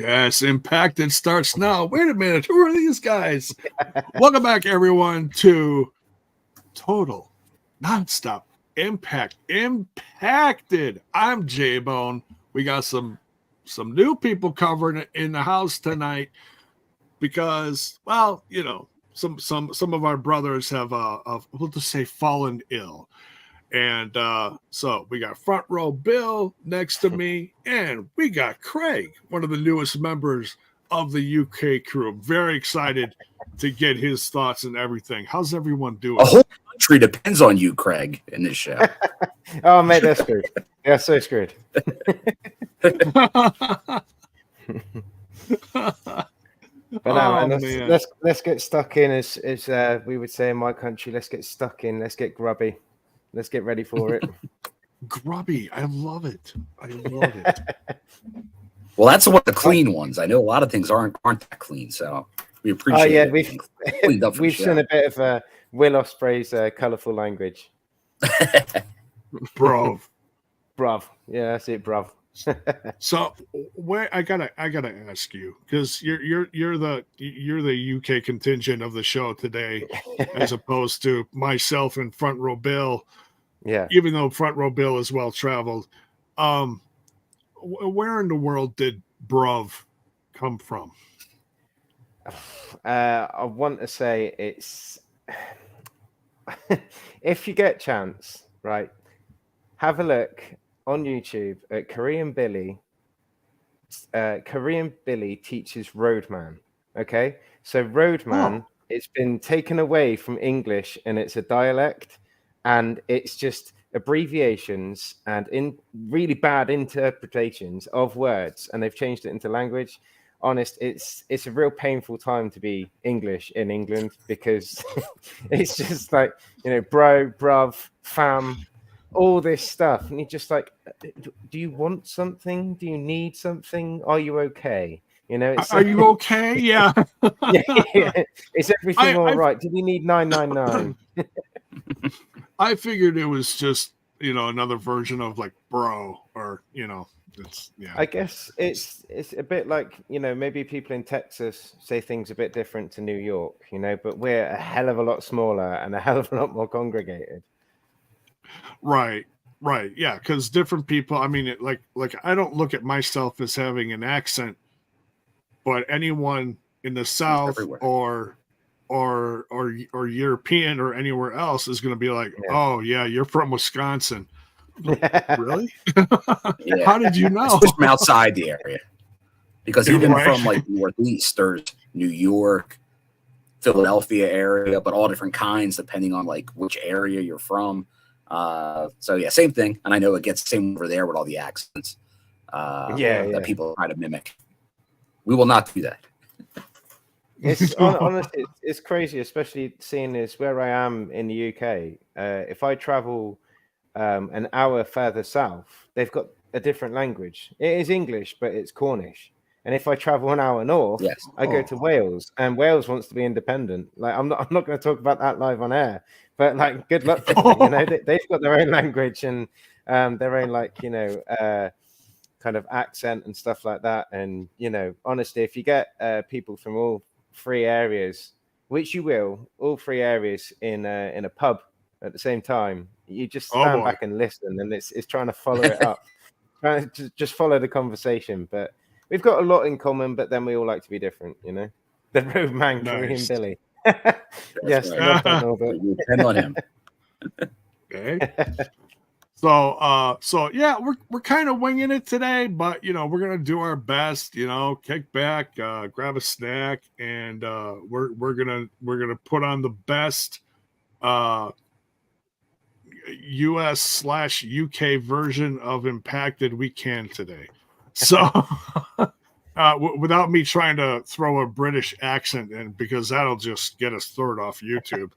Yes, Impacted starts now. Wait a minute. Who are these guys? Welcome back, everyone, to Total Nonstop Impact. Impacted. I'm J-Bone. We got some new people covering in the house tonight because, well, you know, some of our brothers have we'll just say fallen ill. And so we got Front Row Bill next to me, and we got Craig, one of the newest members of the UK crew. Very excited to get his thoughts and everything. How's everyone doing? A whole country depends on you, Craig, in this show. Oh, mate, that's screwed. Yeah, so screwed. But no, let's get stuck in, as we would say in my country. Let's get stuck in. Let's get grubby. Let's get ready for it. Grubby. I love it. I love it. Well, that's one of the clean ones. I know a lot of things aren't that clean, so we appreciate it. We've seen a bit of Will Ospreay's colourful language. Bruv. Yeah, that's it, bruv. So where I gotta ask you, because you're the UK contingent of the show today, as opposed to myself and Front Row Bill. Yeah. Even though Front Row Bill is well traveled, where in the world did bruv come from? I want to say it's if you get a chance, right? Have a look on YouTube at Korean Billy. Korean Billy teaches Roadman. Okay, so Roadman, it's been taken away from English and it's a dialect, and it's just abbreviations and in really bad interpretations of words, and they've changed it into language. Honest, it's a real painful time to be English in England, because it's just like, you know, bro, bruv, fam, all this stuff, and you're just like, do you want something? Do you need something? Are you okay? You know, are you okay? Yeah. Yeah. Is everything all right? Do you need 999? I figured it was just, you know, another version of like bro, or, you know, it's, yeah. I guess it's a bit like, you know, maybe people in Texas say things a bit different to New York, you know, but we're a hell of a lot smaller and a hell of a lot more congregated. Right. Yeah, because different people, I mean, like I don't look at myself as having an accent, but anyone in the South or European or anywhere else is going to be like, oh yeah, you're from Wisconsin. Really? Yeah. How did you know? It's from outside the area, because even from like Northeast, there's New York, Philadelphia area, but all different kinds depending on like which area you're from. So yeah, same thing, and I know it gets the same over there with all the accents. That people try to mimic. We will not do that. It's honestly, it's crazy, especially seeing as where I am in the UK. If I travel an hour further south, they've got a different language. It is English, but it's Cornish. And if I travel an hour north, I go to Wales, and Wales wants to be independent. Like I'm not going to talk about that live on air, but like, good luck to them. You know, they've got their own language and their own, like, you know, kind of accent and stuff like that. And, you know, honestly, if you get people from all three areas, which you will, all three areas in a pub at the same time, you just stand back and listen, and it's trying to follow it up, trying to just follow the conversation. But we've got a lot in common, but then we all like to be different, you know. The Roadman, Korean Billy. Yes, right. Depend on him. Okay. So yeah, we're kind of winging it today, but you know, we're gonna do our best. You know, kick back, grab a snack, and we're gonna put on the best US/UK version of Impacted we can today. So without me trying to throw a British accent in, because that'll just get us thrown off YouTube.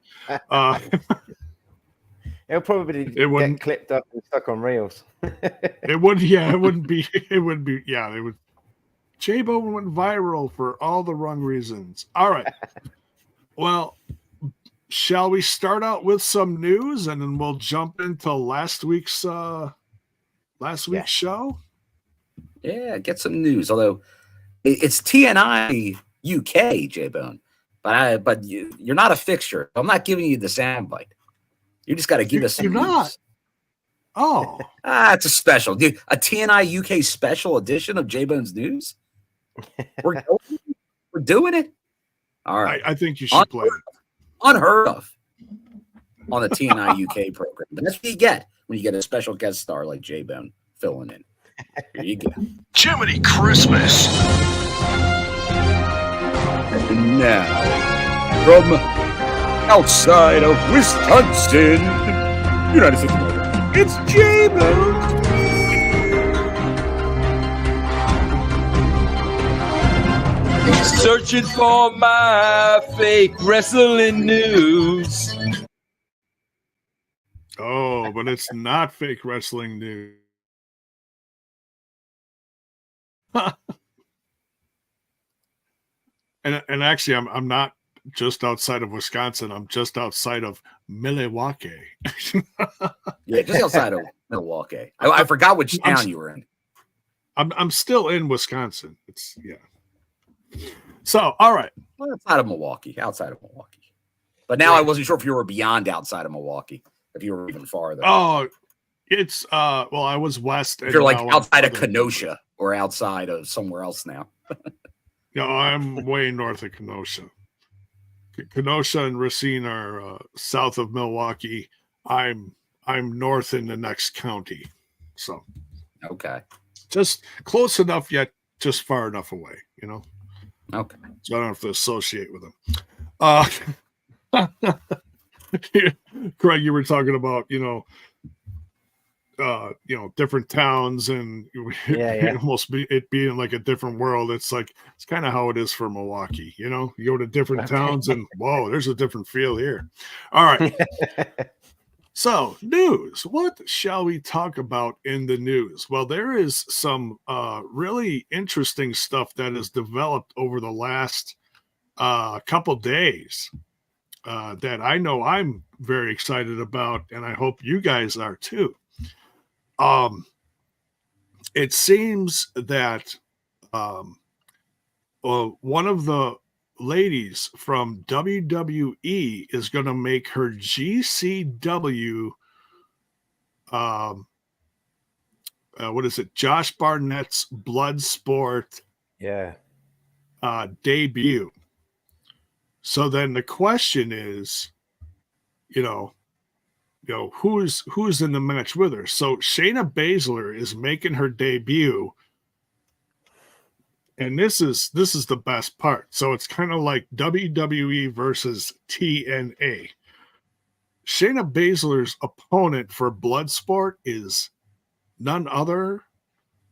It'll probably get clipped up and stuck on reels. It wouldn't be. Yeah, they would. J-Bone went viral for all the wrong reasons. All right. Well, shall we start out with some news, and then we'll jump into last week's show? Yeah, get some news. Although It's TNI UK, J-Bone. But you're not a fixture. I'm not giving you the soundbite. You just got to give us some You're news. not. Oh. It's a special. Dude, a TNI UK special edition of J-Bone's News? We're doing it? All right. I think you should play it. Unheard of on the TNI UK program. But that's what you get when you get a special guest star like J-Bone filling in. Here you go. Jiminy Christmas. And now, from outside of Wisconsin, United States of America, it's J-Bone. Searching for my fake wrestling news. Oh, but it's not fake wrestling news. And actually, I'm not just outside of Wisconsin. I'm just outside of Milwaukee. Yeah, just outside of Milwaukee. I forgot which town you were in. I'm still in Wisconsin. It's So, all right. Well, outside of Milwaukee. But now I wasn't sure if you were beyond outside of Milwaukee, if you were even farther. Oh, it's well, I was west. If you're like outside of Kenosha or outside of somewhere else now. No, I'm way north of Kenosha. Kenosha and Racine are south of Milwaukee. I'm north in the next county. So okay. Just close enough yet just far enough away, you know. Okay. So I don't have to associate with them. Craig, you were talking about, different towns and almost it being like a different world. It's kind of how it is for Milwaukee. You go to different towns and whoa, there's a different feel here. All right. So news, what shall we talk about in the news? Well, there is some really interesting stuff that has developed over the last couple days that I know I'm very excited about, and I hope you guys are too. It seems that one of the ladies from WWE is going to make her GCW what is it? Josh Barnett's Bloodsport debut. So then the question is, who's in the match with her? So Shayna Baszler is making her debut, and this is the best part. So it's kind of like WWE versus TNA. Shayna Baszler's opponent for Bloodsport is none other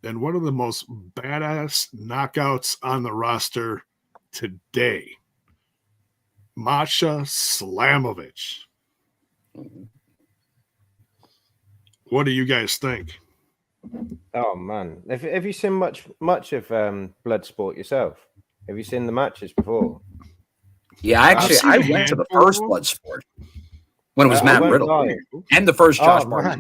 than one of the most badass knockouts on the roster today, Masha Slamovich. What do you guys think? Oh man, have you seen much of Bloodsport yourself? Have you seen the matches before? Yeah, actually, I went to the first Bloodsport when it was Matt Riddle and the first Josh Barnett.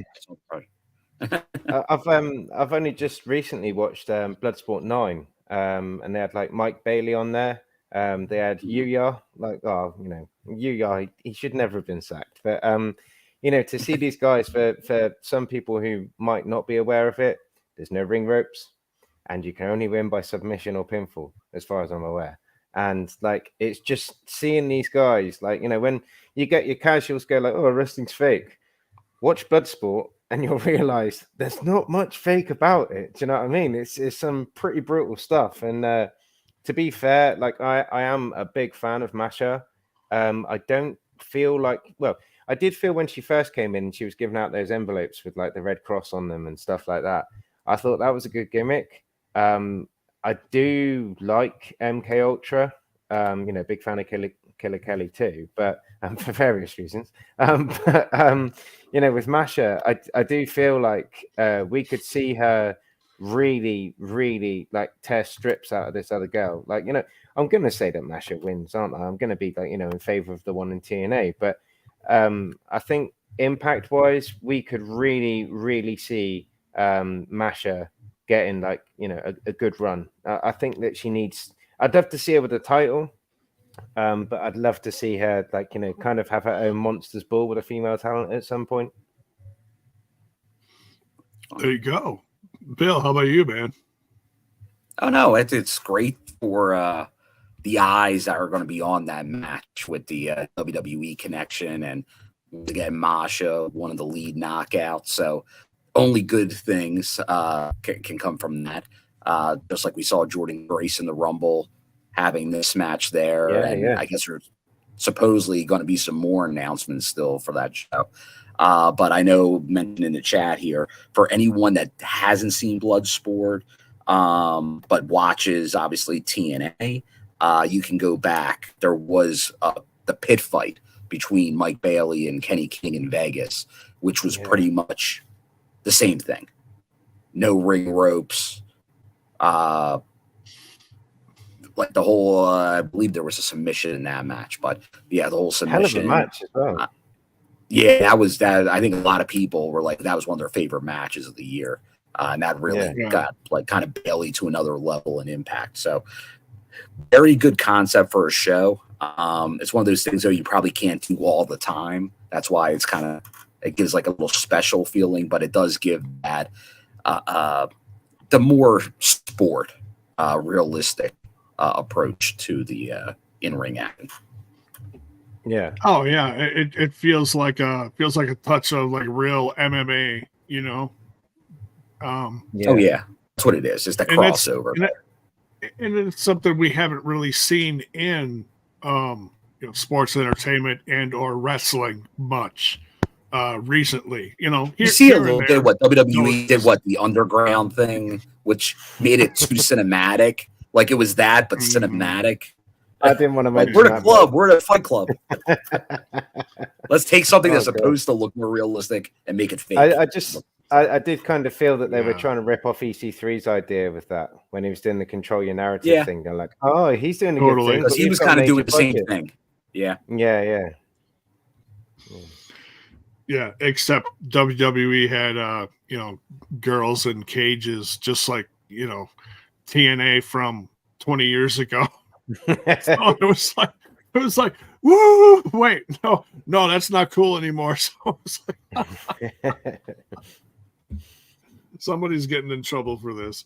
I've only just recently watched Bloodsport 9, and they had like Mike Bailey on there. They had Yuya, Yuya, he should never have been sacked, but to see these guys, for some people who might not be aware of it, there's no ring ropes, and you can only win by submission or pinfall, as far as I'm aware. And it's just seeing these guys, when you get your casuals go like, oh, wrestling's fake, watch Bloodsport and you'll realize there's not much fake about it. Do you know what I mean? It's some pretty brutal stuff. And to be fair, I am a big fan of Masha. I don't feel I did feel when she first came in and she was giving out those envelopes with the Red Cross on them and stuff like that. I thought that was a good gimmick. I do like MK Ultra. Big fan of Killer Kelly too, but for various reasons. With Masha, I do feel like we could see her really, really tear strips out of this other girl. I'm going to say that Masha wins, aren't I? I'm going to be in favor of the one in TNA, but I think impact wise, we could really, really see Masha getting like a good run. I think that she needs. I'd love to see her with the title, but I'd love to see her like kind of have her own monsters ball with a female talent at some point. There you go, Bill. How about you, man? Oh no, it's great for the eyes that are going to be on that match with the WWE connection, and again, Masha, one of the lead knockouts. So only good things can come from that. Just like we saw Jordan Grace in the Rumble having this match there. I guess there's supposedly going to be some more announcements still for that show. But I know, mentioned in the chat here, for anyone that hasn't seen Bloodsport, but watches obviously TNA, you can go back. There was the pit fight between Mike Bailey and Kenny King in Vegas, which was pretty much the same thing. No ring ropes. Like the whole, I believe there was a submission in that match, but yeah, the whole submission. Hell of a match as well. Yeah, that was that. I think a lot of people were like, that was one of their favorite matches of the year. And that really got like kind of Bailey to another level in impact. So very good concept for a show. It's one of those things though you probably can't do all the time. That's why it's kind of, it gives like a little special feeling, but it does give that the more sport, realistic approach to the in-ring action. Yeah. Oh yeah. It feels like a touch of like real MMA, Oh yeah, that's what it is. It's the crossover. And it's something we haven't really seen in sports entertainment and or wrestling much recently. You see a little bit what WWE did, the underground thing, which made it too cinematic. Like it was that, but cinematic. I didn't want to mention we're the club. We're the Fight Club. Let's take something that's supposed to look more realistic and make it fake. I did kind of feel that they were trying to rip off EC3's idea with that when he was doing the control your narrative thing. They're like, oh, he's doing a good thing. Because he was kind of doing the same thing. Yeah. Yeah, except WWE had girls in cages just like TNA from 20 years ago. So it was like woo, wait, no, that's not cool anymore. So it was like somebody's getting in trouble for this.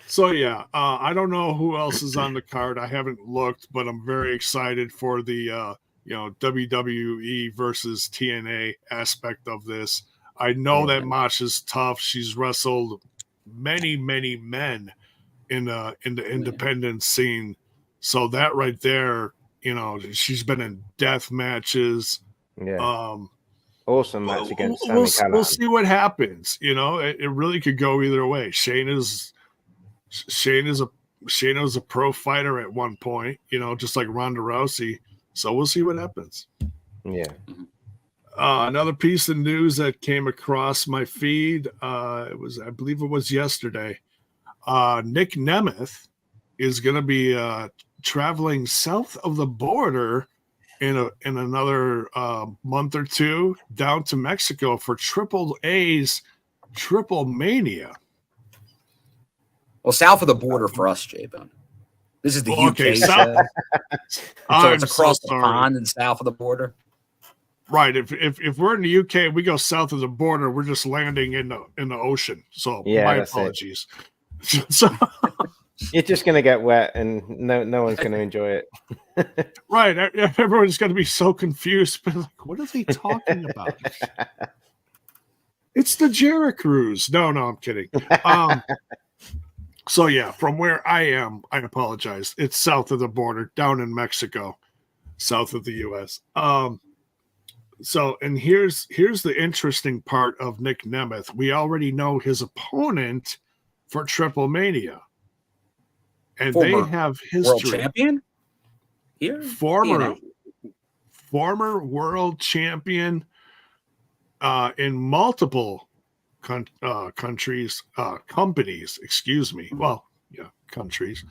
So yeah, I don't know who else is on the card. I haven't looked, but I'm very excited for the WWE versus TNA aspect of this. I know that Masha's tough. She's wrestled many men in the independent scene. So that right there, she's been in death matches. Yeah. Awesome match against Sami Callihan. We'll see what happens. It really could go either way. Shayna's a pro fighter at one point, just like Ronda Rousey. So we'll see what happens. Yeah. Another piece of news that came across my feed, I believe it was yesterday. Nick Nemeth is going to be traveling south of the border in another month or two down to Mexico for Triple A's Triple Mania. Well, south of the border for us, J-Bone. This is the UK show. So it's across the pond and south of the border. Right. If we're in the UK, we go south of the border. We're just landing in the ocean. So my apologies. So you're just gonna get wet, and no one's gonna enjoy it. Right. Everyone's gonna be so confused. But like, what are they talking about? It's the Jarrah cruise. No, I'm kidding. So yeah, from where I am, I apologize. It's south of the border, down in Mexico, south of the US. So, and here's the interesting part of Nick Nemeth. We already know his opponent for Triple Mania, and they have history. World champion here, former world champion in multiple companies. Excuse me. Well, yeah, countries.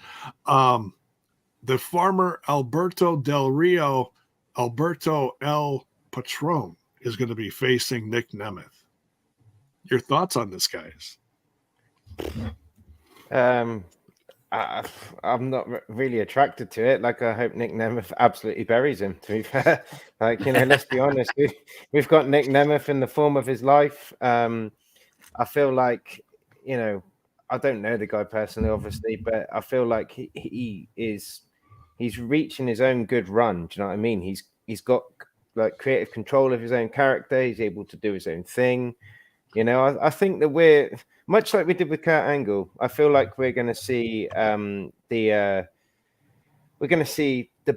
The former Alberto Del Rio, Alberto El Patron, is going to be facing Nick Nemeth. Your thoughts on this, guys? I'm not really attracted to it. Like, I hope Nick Nemeth absolutely buries him, to be fair. Like, let's be honest. We've got Nick Nemeth in the form of his life. I feel like, I don't know the guy personally, obviously, but I feel like he's reaching his own good run. Do you know what I mean? He's got like creative control of his own character. He's able to do his own thing. I think that we're much like we did with Kurt Angle. I feel like we're going to see the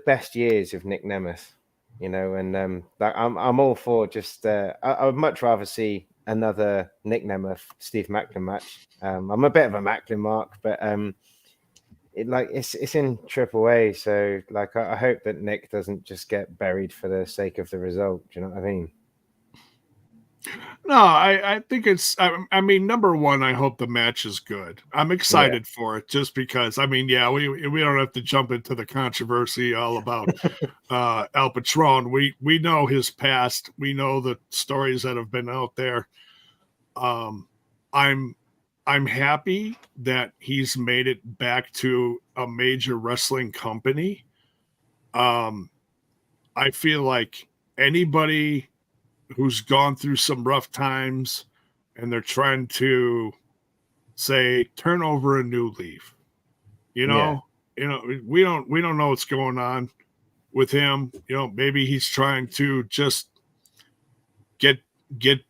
best years of Nick Nemeth. And like I'm all for just. I would much rather see another Nick Nemeth Steve Maclin match. I'm a bit of a Maclin mark, but it's in AAA, so like I hope that Nick doesn't just get buried for the sake of the result. Do you know what I mean? No, I think it's. I mean, number one, I hope the match is good. I'm excited for it, just because. I mean, yeah, we don't have to jump into the controversy all about El Patron. We know his past. We know the stories that have been out there. I'm happy that he's made it back to a major wrestling company. I feel like anybody who's gone through some rough times and they're trying to say turn over a new leaf, we don't know what's going on with him. Maybe he's trying to just get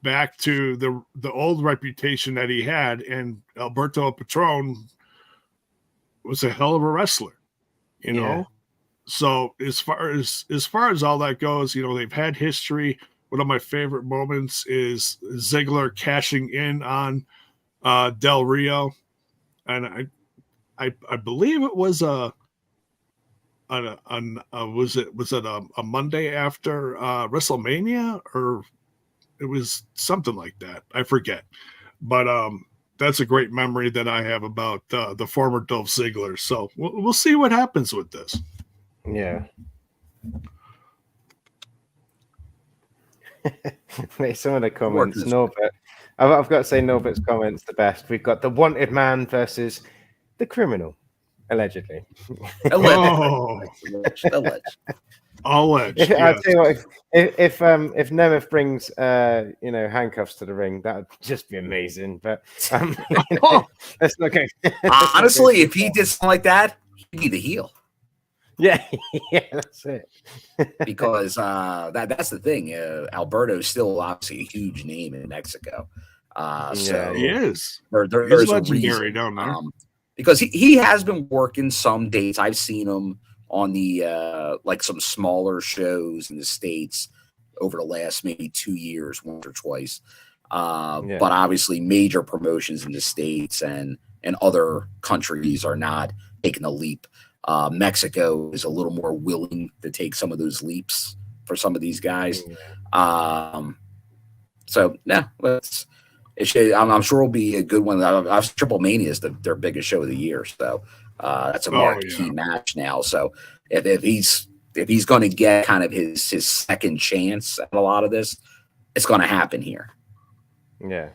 back to the old reputation that he had, and Alberto El Patron was a hell of a wrestler, So as far as all that goes, they've had history. One of my favorite moments is Ziggler cashing in on Del Rio, and I believe it was was it a Monday after WrestleMania, or it was something like that. I forget, but that's a great memory that I have about the former Dolph Ziggler. So we'll see what happens with this. Yeah. Some of the comments, Norbert. I've got to say Norbert's comments the best. We've got the wanted man versus the criminal, allegedly. Alleged. Alleged. I'll tell you what, if Nemeth brings handcuffs to the ring, that would just be amazing. But let's not go. Honestly, if he did something like that, he'd be the heel. Yeah, that's it. Because that's the thing. Alberto's still obviously a huge name in Mexico. So he is. There's a legendary reason. down there. Because he has been working some dates. I've seen him on the like some smaller shows in the States over the last maybe 2 years, once or twice. But obviously major promotions in the States and other countries are not taking a leap. Mexico is a little more willing to take some of those leaps for some of these guys. So yeah, I'm sure it'll be a good one. Triple Mania is their biggest show of the year, so that's a marquee match now. So if he's going to get kind of his second chance at a lot of this, it's going to happen here. Yeah.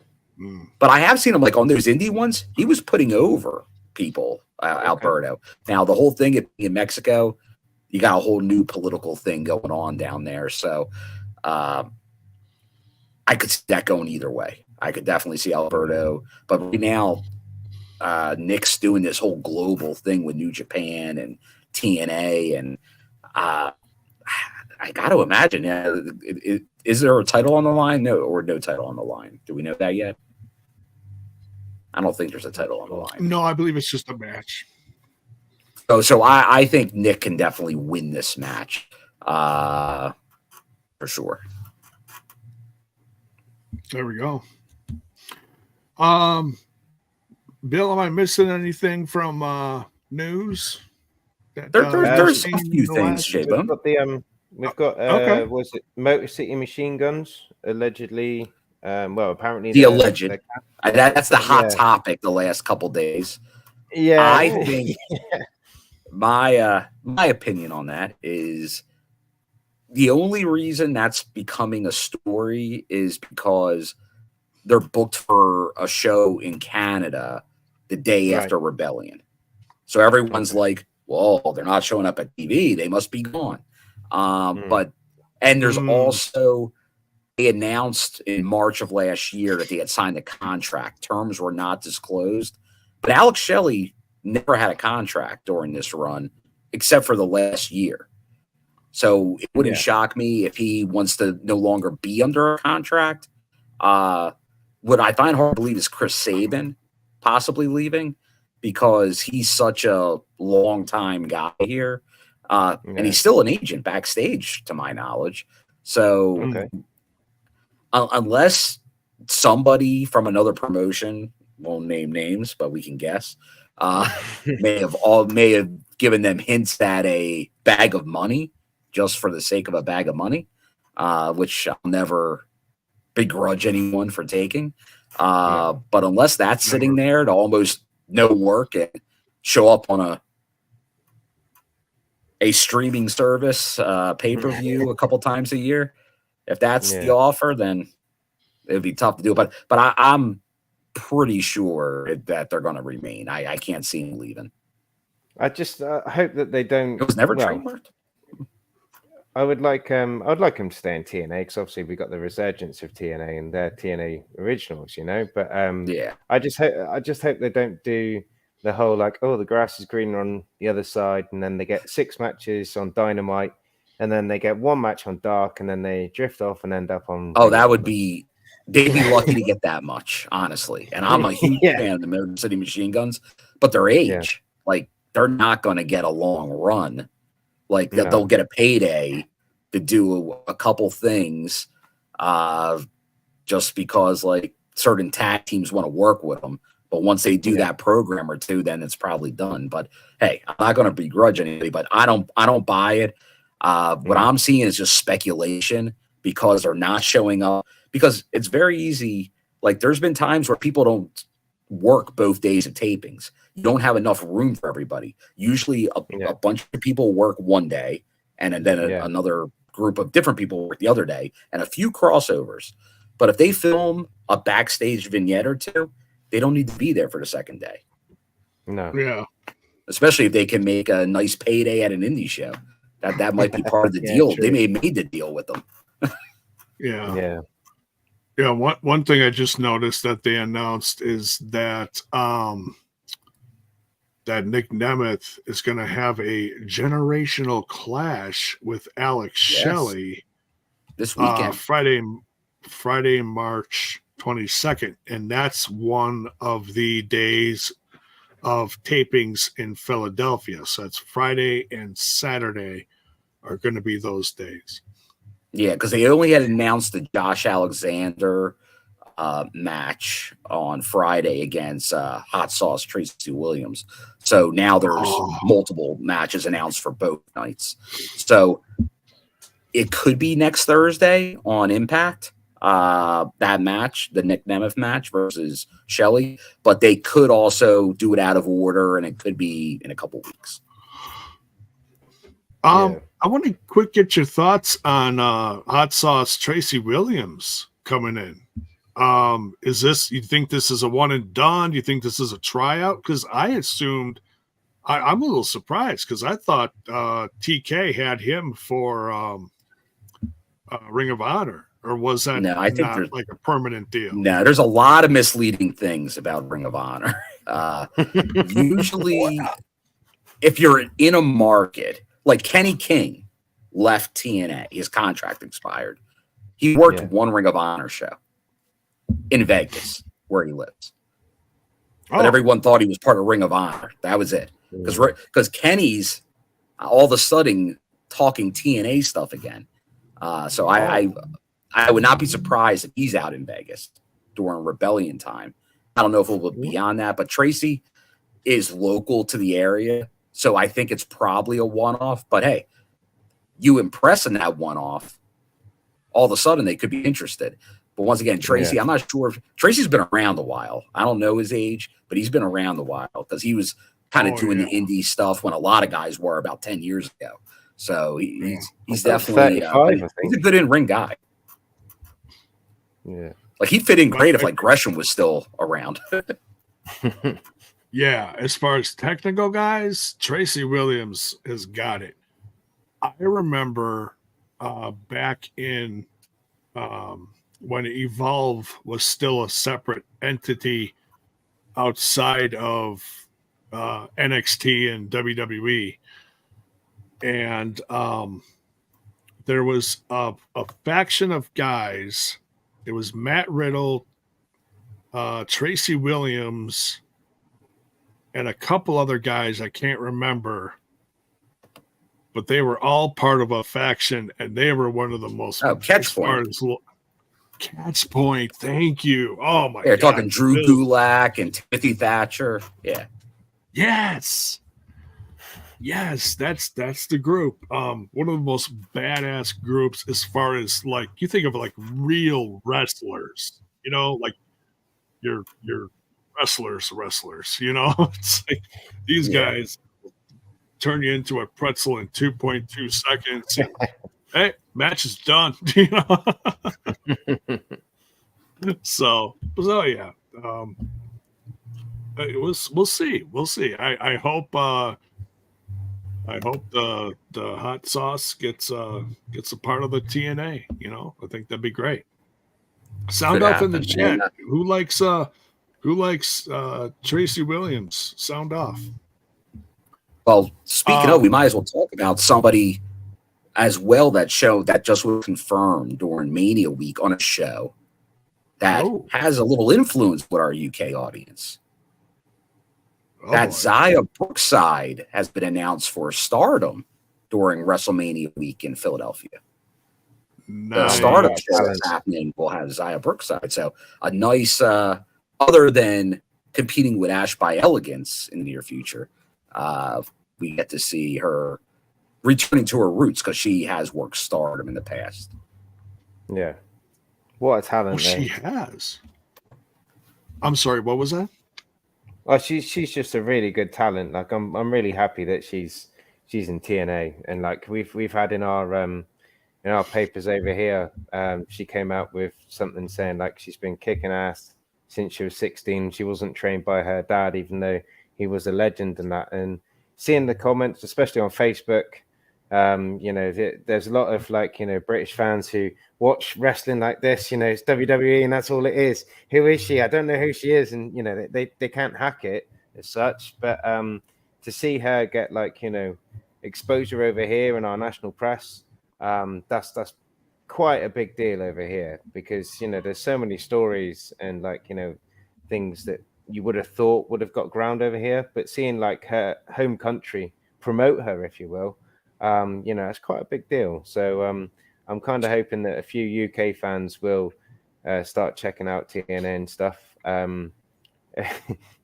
But I have seen him like on those indie ones. He was putting over people, Alberto. Now the whole thing in Mexico, you got a whole new political thing going on down there. So I could see that going either way. I could definitely see Alberto, but right now Nick's doing this whole global thing with New Japan and TNA, and I got to imagine, is there a title on the line? No title on the line. Do we know that yet? I don't think there's a title on the line. No, I believe it's just a match. So I think Nick can definitely win this match for sure. There we go. Bill, am I missing anything from news? There's a few things, J-Bone. We've got was it Motor City Machine Guns allegedly? Well, apparently the alleged. That's the hot topic the last couple days. Yeah, I think my opinion on that is the only reason that's becoming a story is because they're booked for a show in Canada the day after Rebellion. So everyone's like, well, they're not showing up at TV. They must be gone. But there's also, they announced in March of last year that they had signed a contract. Terms were not disclosed. But Alex Shelley never had a contract during this run, except for the last year. So it wouldn't shock me if he wants to no longer be under a contract. What I find hard to believe is Chris Sabin possibly leaving, because he's such a long-time guy here. And he's still an agent backstage, to my knowledge. So unless somebody from another promotion, won't name names, but we can guess, may have given them hints at a bag of money just for the sake of a bag of money, which I'll never begrudge anyone for taking. But unless that's sitting there to almost no work and show up on a streaming service pay-per-view a couple times a year, if that's the offer, then it'd be tough to do. But I'm pretty sure that they're going to remain. I can't see him leaving. I just hope that they don't. It was never trademarked. I'd like him to stay in TNA, because obviously we got the resurgence of TNA and their TNA originals, But I just hope they don't do the whole like, oh, the grass is greener on the other side, and then they get 6 matches on Dynamite, and then they get 1 match on Dark, and then they drift off and end up on. Oh, that would be. They'd be lucky to get that much, honestly. And I'm a huge fan of the Motor City Machine Guns, but their age, like, they're not going to get a long run. Like, they'll get a payday to do a couple things just because, like, certain tag teams want to work with them. But once they do that program or two, then it's probably done. But, hey, I'm not going to begrudge anybody, but I don't buy it. What I'm seeing is just speculation, because they're not showing up. Because it's very easy. Like, there's been times where people don't work both days of tapings. You don't have enough room for everybody. Usually a bunch of people work one day, and then another group of different people work the other day, and a few crossovers. But if they film a backstage vignette or two, they don't need to be there for the second day. No. Yeah. Especially if they can make a nice payday at an indie show. That might be part of the deal. True. They may have made the deal with them. Yeah. One thing I just noticed that they announced is that that Nick Nemeth is going to have a generational clash with Alex Shelley this weekend, Friday, March 22nd, and that's one of the days of tapings in Philadelphia. So it's Friday and Saturday are going to be those days. Yeah, because they only had announced the Josh Alexander match on Friday against Hot Sauce Tracy Williams. So now there's multiple matches announced for both nights. So it could be next Thursday on Impact, that match, the Nick Nemeth match versus Shelley. But they could also do it out of order, and it could be in a couple weeks. I want to get your thoughts on Hot Sauce Tracy Williams coming in. Is this, you think this is a one and done? Do you think this is a tryout? Because I assumed, I'm a little surprised, because I thought TK had him for Ring of Honor. Or was that I think not like a permanent deal? No, there's a lot of misleading things about Ring of Honor. Usually, if you're in a market, like Kenny King left TNA, his contract expired. He worked one Ring of Honor show in Vegas, where he lives. But everyone thought he was part of Ring of Honor. That was it. Because Kenny's all of a sudden talking TNA stuff again. So I would not be surprised if he's out in Vegas during Rebellion time. I don't know if it will be beyond that, but Tracy is local to the area. So I think it's probably a one-off. But hey, you impress in that one-off, all of a sudden they could be interested. But once again, Tracy, I'm not sure if Tracy's been around a while. I don't know his age, but he's been around a while because he was kind of doing the indie stuff when a lot of guys were about 10 years ago. So he's definitely he's a good in-ring guy. Yeah. Like he'd fit in great if like Gresham was still around. Yeah, as far as technical guys, Tracy Williams has got it. I remember back in when Evolve was still a separate entity outside of NXT and WWE, and there was a faction of guys. It was Matt Riddle, Tracy Williams, and a couple other guys I can't remember, but they were all part of a faction, and they were one of the most. Catch Point. Catch Point, thank you. Oh my! They're God. talking Drew Gulak and Timothy Thatcher. Yeah. Yes, that's the group. One of the most badass groups as far as like you think of like real wrestlers. You know, like your wrestlers. You know, it's like these guys turn you into a pretzel in 2.2 seconds. Hey, match is done. You know. So yeah. We'll see. I hope the hot sauce gets a part of the TNA. You know, I think that'd be great. Sound off in the chat. Who likes Tracy Williams? Sound off. Well, speaking of, we might as well talk about somebody as well that just was confirmed during Mania Week on a show that has a little influence with our UK audience. That Zaya Brookside has been announced for Stardom during WrestleMania week in Philadelphia. The Stardom show that's happening will have Zaya Brookside. So a nice, other than competing with Ash by Elegance in the near future, we get to see her returning to her roots because she has worked Stardom in the past. Yeah. What a talent. She has. I'm sorry, what was that? Well, she's just a really good talent. Like I'm really happy that she's in TNA, and like we've had in our papers over here, she came out with something saying like she's been kicking ass since she was 16. She wasn't trained by her dad, even though he was a legend and that. And seeing the comments, especially on Facebook, there's a lot of like British fans who watch wrestling like this. It's WWE and that's all it is. Who is she? I don't know who she is, and they can't hack it as such. But to see her get like exposure over here in our national press, that's quite a big deal over here, because there's so many stories and like things that you would have thought would have got ground over here, but seeing like her home country promote her, if you will, it's quite a big deal. So I'm kind of hoping that a few UK fans will start checking out TNA and stuff. The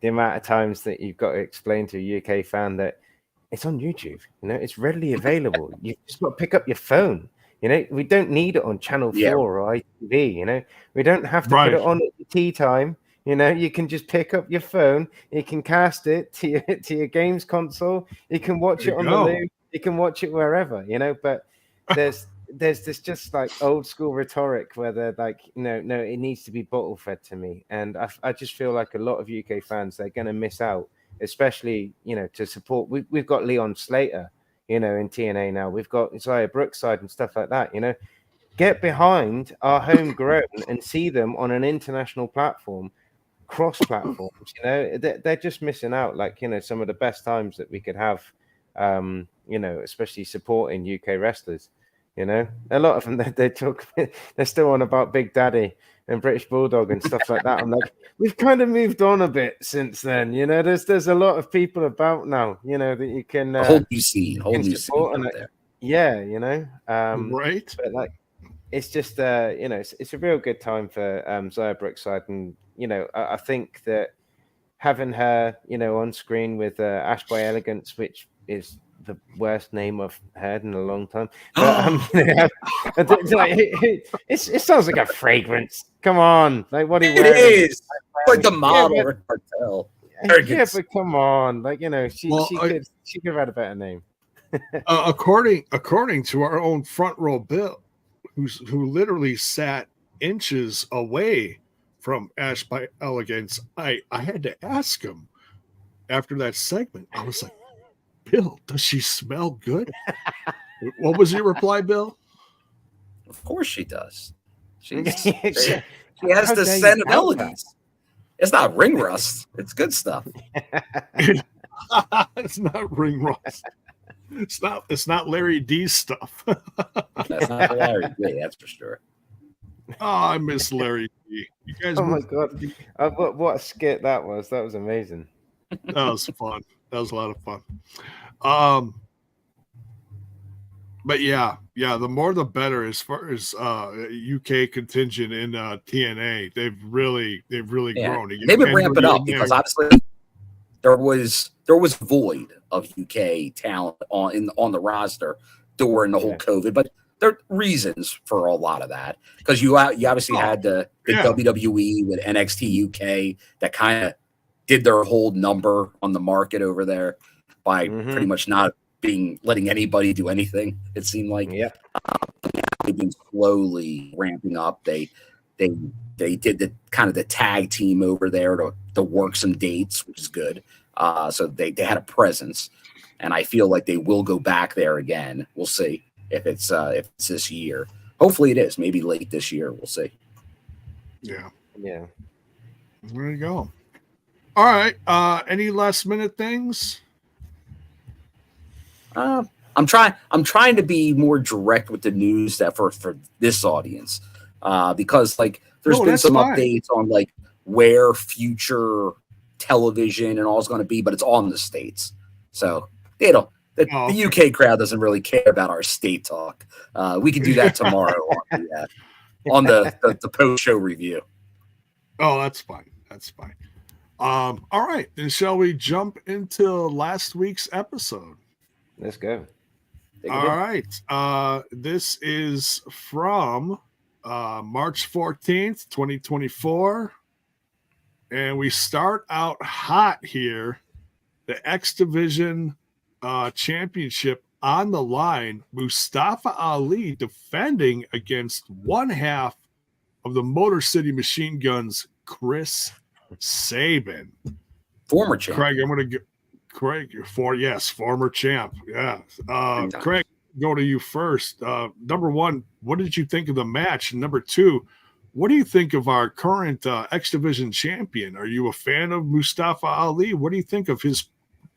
amount of times that you've got to explain to a UK fan that it's on YouTube, it's readily available. You just got to pick up your phone. We don't need it on Channel 4 or ITV. We don't have to put it on at tea time. You can just pick up your phone. You can cast it to your games console. You can watch it on the loop. You can watch it wherever. But there's this just like old school rhetoric where they're like, no, it needs to be bottle fed to me. And I just feel like a lot of UK fans, they're going to miss out, especially to support. We've got Leon Slater, in TNA now. We've got Zaya Brookside and stuff like that. Get behind our homegrown and see them on an international platform. Cross platforms, they're just missing out. Like some of the best times that we could have, especially supporting UK wrestlers. A lot of them they're still on about Big Daddy and British Bulldog and stuff like that. I'm like, we've kind of moved on a bit since then. There's a lot of people about now. That you can whole new scene, right. But like, it's just it's a real good time for Zaya Brookside, and I think that having her on screen with Ash by Elegance, which is the worst name I've heard in a long time, but it sounds like a fragrance. Come on, like what it is like the model cartel. Yeah, but come on, like she could have had a better name. According to our own front row Bill, who literally sat inches away from Ash by Elegance. I had to ask him after that segment. I was like, Bill, does she smell good? What was your reply, Bill? Of course she does. She has How the dare scent you of doubt elegance. It's not ring rust. It's good stuff. It's not ring rust. It's not Larry D's stuff. That's not Larry D, that's for sure. Oh, I miss Larry D. You guys, Oh my god, what a skit that was! That was amazing. That was fun. That was a lot of fun. But yeah, the more the better as far as UK contingent in TNA. They've really grown. They've been ramping up because obviously there was a void of UK talent on the roster during the whole COVID, but there are reasons for a lot of that because you obviously had the WWE with NXT UK that kind of did their whole number on the market over there by pretty much not letting anybody do anything. It seemed like they've been slowly ramping up. They did the kind of the tag team over there to work some dates, which is good. So they had a presence, and I feel like they will go back there again. We'll see if it's this year. Hopefully it is. Maybe late this year. We'll see. Yeah. Yeah. There you go. All right. Any last minute things? I'm trying to be more direct with the news that for this audience, because like there's been some updates on like where future television and all is going to be, but it's all in the States. So the UK crowd doesn't really care about our state talk. We can do that tomorrow on the post show review. Oh, that's fine. That's fine. All right, then shall we jump into last week's episode? Let's go. All right. This is from March 14th, 2024. And we start out hot here. The X Division Championship on the line. Mustafa Ali defending against one half of the Motor City Machine Guns, Chris Sabin. Former champ. Craig, I'm going to get Craig, former champ. Yeah. Craig, go to you first. Number one, what did you think of the match? And number two, what do you think of our current X Division champion? Are you a fan of Mustafa Ali? What do you think of his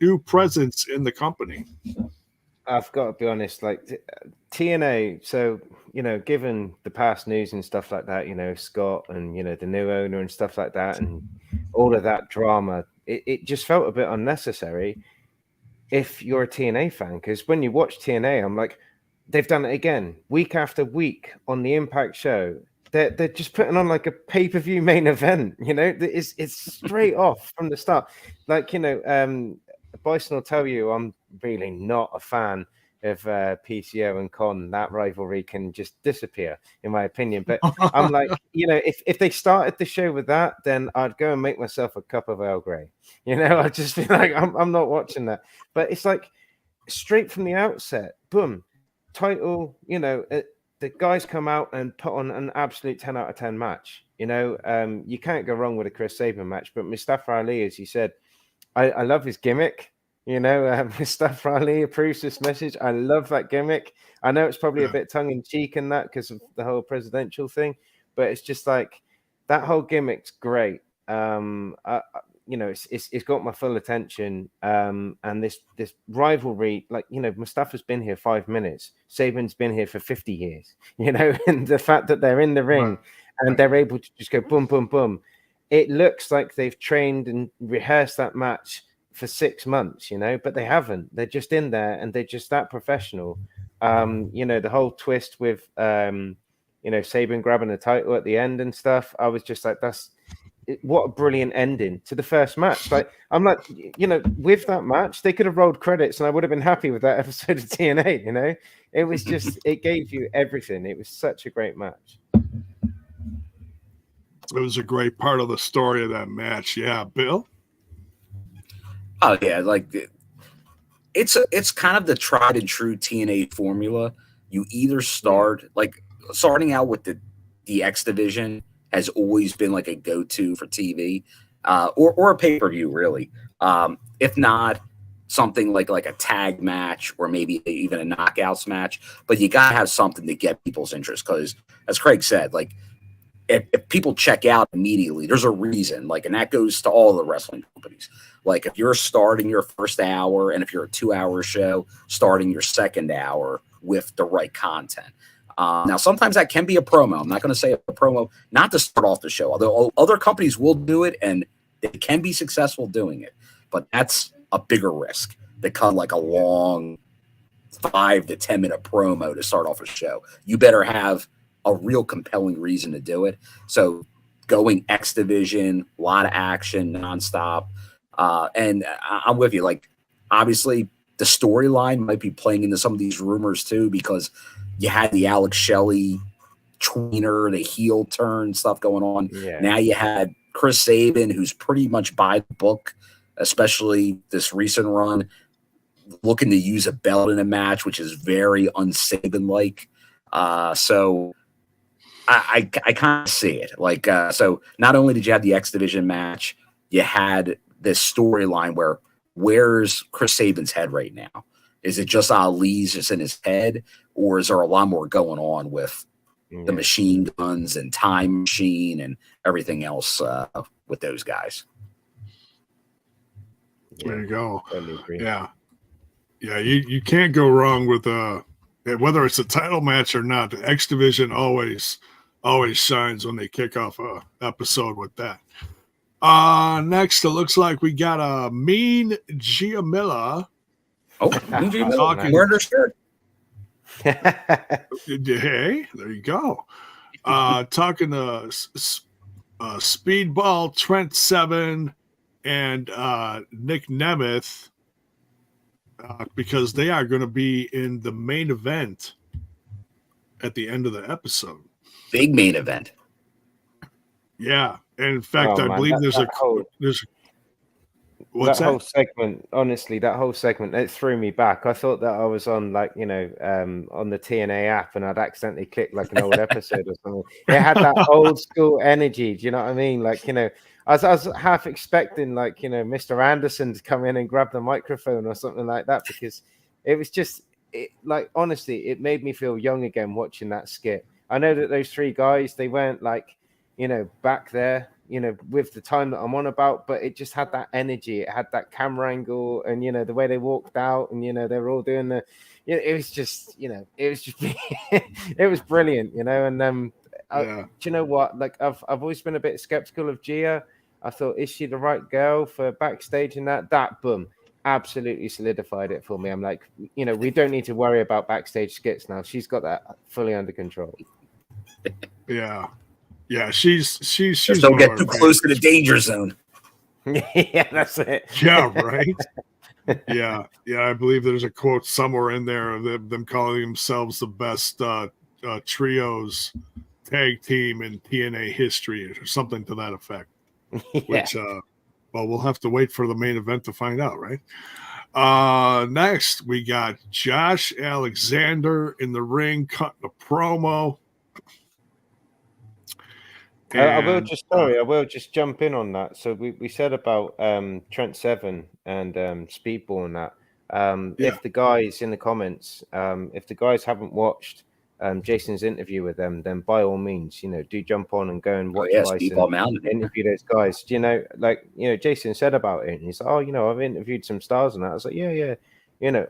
new presence in the company? I've got to be honest, like TNA. So, given the past news and stuff like that, Scott and, the new owner and stuff like that, and all of that drama, it just felt a bit unnecessary if you're a TNA fan. Because when you watch TNA, I'm like, they've done it again, week after week on the Impact show. They're just putting on like a pay-per-view main event, it's straight off from the start. Like, Bison will tell you I'm really not a fan of PCO and Con. That rivalry can just disappear, in my opinion. But I'm like, if they started the show with that, then I'd go and make myself a cup of Earl Grey. I'd just be like, I'm not watching that. But it's like straight from the outset, boom, title, the guys come out and put on an absolute 10 out of 10 match. You can't go wrong with a Chris Sabin match. But Mustafa Ali, as you said, I love his gimmick. Mustafa Ali approves this message. I love that gimmick. I know it's probably a bit tongue-in-cheek in that because of the whole presidential thing, but it's just like that whole gimmick's great. It's got my full attention. And this rivalry, like, Mustafa's been here 5 minutes. Sabin's been here for 50 years, and the fact that they're in the ring and they're able to just go boom, boom, boom. It looks like they've trained and rehearsed that match for 6 months, but they haven't. They're just in there and they're just that professional. The whole twist with, Sabin grabbing the title at the end and stuff. I was just like, what a brilliant ending to the first match. Like, I'm like, with that match, they could have rolled credits and I would have been happy with that episode of TNA, It was just, it gave you everything. It was such a great match. It was a great part of the story of that match. Yeah, Bill? Oh, yeah, like it's kind of the tried and true TNA formula. You either starting out with the the X division has always been like a go-to for TV, or a pay-per-view, really. If not something like a tag match or maybe even a knockouts match, but you gotta have something to get people's interest. Because as Craig said, like if people check out immediately, there's a reason. Like, and that goes to all the wrestling companies. Like, if you're starting your first hour, and if you're a 2-hour show, starting your second hour with the right content. Now, sometimes that can be a promo. I'm not going to say a promo not to start off the show, although other companies will do it, and they can be successful doing it. But that's a bigger risk to cut like a long 5 to 10 minute promo to start off a show. You better have a real compelling reason to do it. So going X division, a lot of action, nonstop. And I'm with you. Like, obviously, the storyline might be playing into some of these rumors too, because you had the Alex Shelley tweener, the heel turn stuff going on. Yeah. Now you had Chris Sabin, who's pretty much by the book, especially this recent run, looking to use a belt in a match, which is very un-Sabin-like. So I kind of see it. Like, so not only did you have the X Division match, you had this storyline where where's Chris Sabin's head right now? Is it just Ali's just in his head, or is there a lot more going on with the machine guns and Time Machine and everything else with those guys? There you go. Totally agree. Yeah. You can't go wrong with whether it's a title match or not. The X Division always shines when they kick off a episode with that. Next, it looks like we got a Mean Giamilla. Oh, Mean Giamilla. We're understood. Hey, there you go. Talking to Speedball, Trent Sabin, and Nick Nemeth, because they are going to be in the main event at the end of the episode. Big main event. Yeah. And in fact, I believe there's what's that whole segment. Honestly, that whole segment, it threw me back. I thought that I was on on the TNA app, and I'd accidentally clicked like an old episode or something. It had that old school energy. Do you know what I mean? Like, I was half expecting Mr. Anderson to come in and grab the microphone or something like that, because it was just honestly, it made me feel young again watching that skit. I know that those three guys, they weren't back there, with the time that I'm on about, but it just had that energy. It had that camera angle, and the way they walked out, and they were all doing it was just it was brilliant, and do you know what? Like, I've always been a bit skeptical of Gia. I thought, is she the right girl for backstage? And that boom, absolutely solidified it for me. I'm like, we don't need to worry about backstage skits now. She's got that fully under control. Yeah, she's just don't get too close to the danger zone. Yeah, that's it. Yeah, right. yeah. I believe there's a quote somewhere in there of them calling themselves the best trios tag team in TNA history or something to that effect. Yeah. Which, we'll have to wait for the main event to find out, right? Next, we got Josh Alexander in the ring cutting a promo. I will just jump in on that. So we said about Trent Seven and Speedball and that. If the guys in the comments, if the guys haven't watched Jason's interview with them, then by all means, do jump on and go and watch Bison interview those guys. Jason said about it, and he's like, I've interviewed some stars and that. I was like, yeah.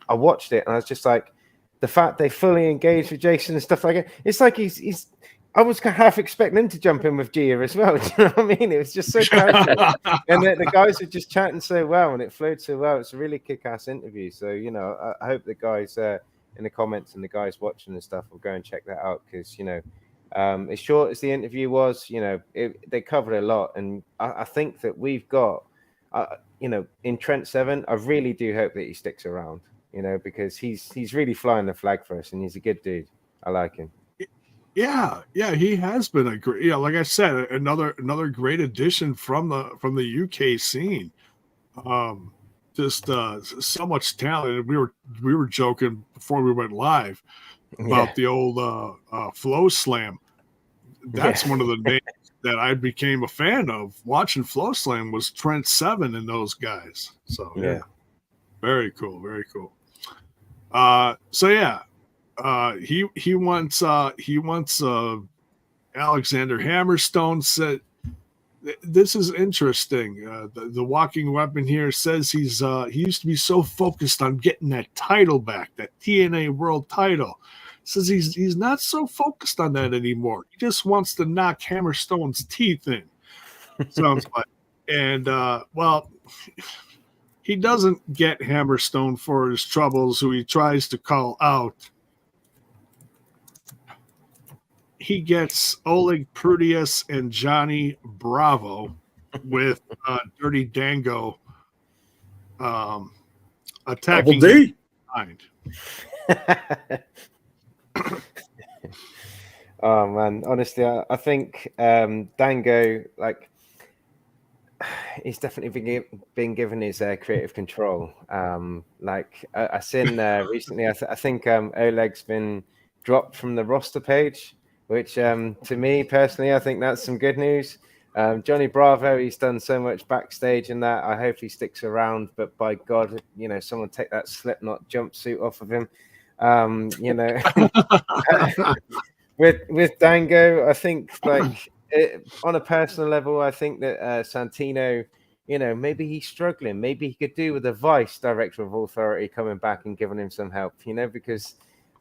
I watched it, and I was just like, the fact they fully engaged with Jason and stuff like that. It's like he's. I was half expecting him to jump in with Gia as well. Do you know what I mean? It was just so casual. And the guys were just chatting so well, and it flowed so well. It's a really kick-ass interview. So, I hope the guys in the comments and the guys watching and stuff will go and check that out, because, as short as the interview was, they covered a lot. And I think that we've got, in Trent Seven, I really do hope that he sticks around, because he's really flying the flag for us, and he's a good dude. I like him. Yeah, he has been a great. Like I said, another great addition from the UK scene. Just so much talent. We were joking before we went live about the old Flow Slam. that's one of the names that I became a fan of watching Flow Slam was Trent Seven and those guys. So yeah. Very cool, very cool. He wants Alexander Hammerstone said this is interesting. The walking weapon here says he used to be so focused on getting that title back, that TNA World title. Says he's not so focused on that anymore. He just wants to knock Hammerstone's teeth in. Sounds like, and he doesn't get Hammerstone for his troubles, who he tries to call out. He gets Oleg Prudius and Johnny Bravo with Dirty Dango attacking behind. Oh man, honestly, I think Dango, like, he's definitely been given his creative control. I seen recently, I think Oleg's been dropped from the roster page, which to me personally, I think that's some good news. Johnny Bravo, he's done so much backstage in that. I hope he sticks around, but by God, someone take that Slipknot jumpsuit off of him. With Dango, I think on a personal level, I think that Santino, maybe he's struggling. Maybe he could do with a vice director of authority coming back and giving him some help, because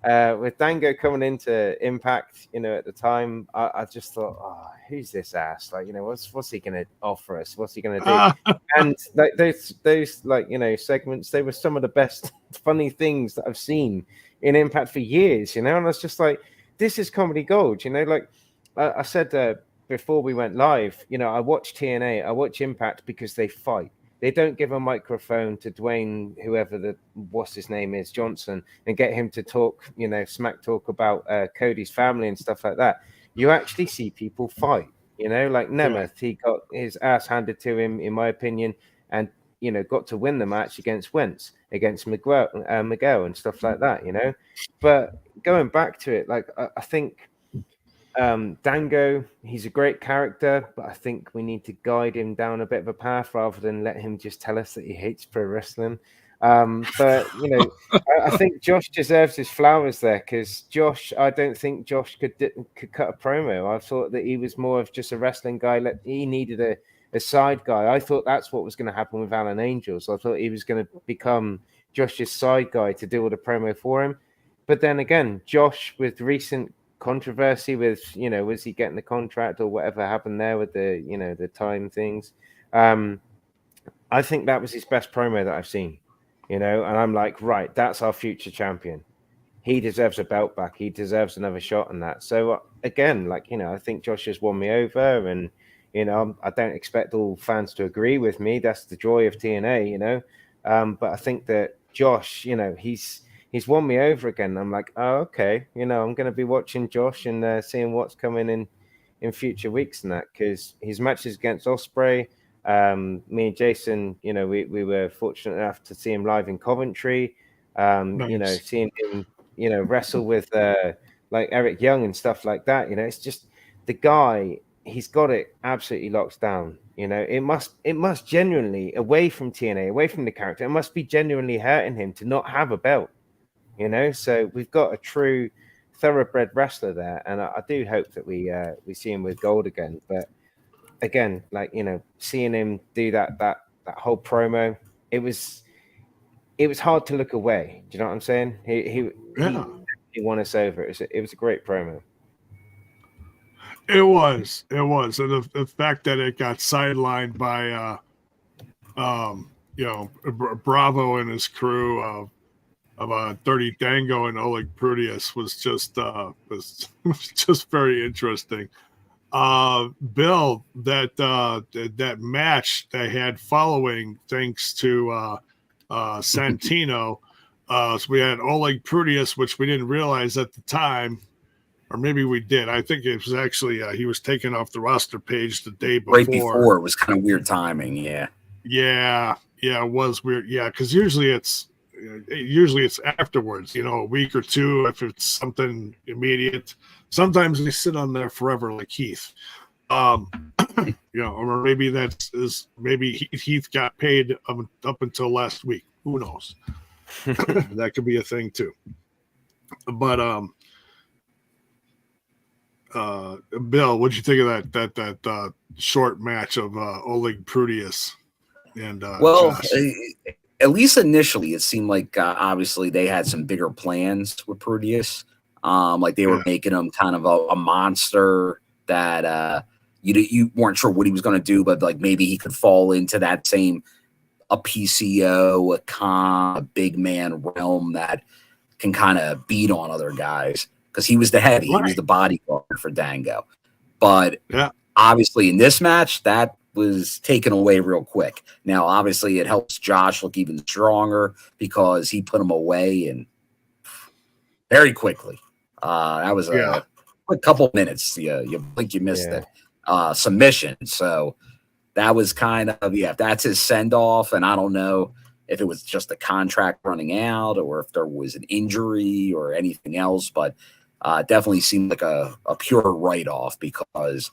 with Dango coming into Impact, at the time, I just thought, oh, who's this ass? What's he going to offer us? What's he going to do? And those segments, they were some of the best funny things that I've seen in Impact for years, and I was just like, this is comedy gold, I said before we went live, I watch TNA, I watch Impact because they fight. They don't give a microphone to Dwayne, what's his name is, Johnson, and get him to talk, smack talk about Cody's family and stuff like that. You actually see people fight, like Nemeth, he got his ass handed to him, in my opinion, and, got to win the match against Wentz, against Miguel and stuff like that, But going back to it, I think Dango, he's a great character, but I think we need to guide him down a bit of a path rather than let him just tell us that he hates pro wrestling. But I think Josh deserves his flowers there, because I don't think Josh could cut a promo. I thought that he was more of just a wrestling guy. He needed a side guy. I thought that's what was going to happen with Alan Angels. I thought he was going to become Josh's side guy to do all the promo for him. But then again, Josh, with recent controversy with, was he getting the contract or whatever happened there with the, the time things. I think that was his best promo that I've seen, and I'm like, right, that's our future champion. He deserves a belt back. He deserves another shot on that. So again, I think Josh has won me over, and, I don't expect all fans to agree with me. That's the joy of TNA, but I think that Josh, he's won me over again. I'm like, oh, okay. I'm going to be watching Josh and seeing what's coming in future weeks and that, because his matches against Ospreay, me and Jason, we were fortunate enough to see him live in Coventry. Nice. Seeing him, wrestle with Eric Young and stuff like that. It's just the guy. He's got it absolutely locked down. It must genuinely, away from TNA, away from the character, it must be genuinely hurting him to not have a belt. So we've got a true thoroughbred wrestler there, and I do hope that we see him with gold again. But again, seeing him do that whole promo, it was hard to look away. Do you know what I'm saying? He won us over. It was a great promo. It was, and the fact that it got sidelined by Bravo and his crew of Dirty Dango and Oleg Prudius was just very interesting. Bill, that match they had following, thanks to Santino, so we had Oleg Prudius, which we didn't realize at the time, or maybe we did. I think it was actually he was taken off the roster page the day before. Right before, it was kind of weird timing. Yeah, it was weird. Yeah, because usually it's usually it's afterwards, a week or two if it's something immediate. Sometimes they sit on there forever, like Heath. Or maybe maybe Heath got paid up until last week. Who knows? That could be a thing too. But Bill, what'd you think of that short match of Oleg Prudius and Josh? At least initially, it seemed like obviously they had some bigger plans with Prudius. Like they were making him kind of a monster that you weren't sure what he was going to do, but like maybe he could fall into that same a PCO, a big man realm that can kind of beat on other guys because he was the heavy, he was the bodyguard for Dango. But obviously in this match, that was taken away real quick. Now, obviously, it helps Josh look even stronger because he put him away and very quickly. That was a quick couple minutes. You blink, you missed it. Submission. So that was kind of, that's his send off. And I don't know if it was just the contract running out or if there was an injury or anything else, but definitely seemed like a pure write off because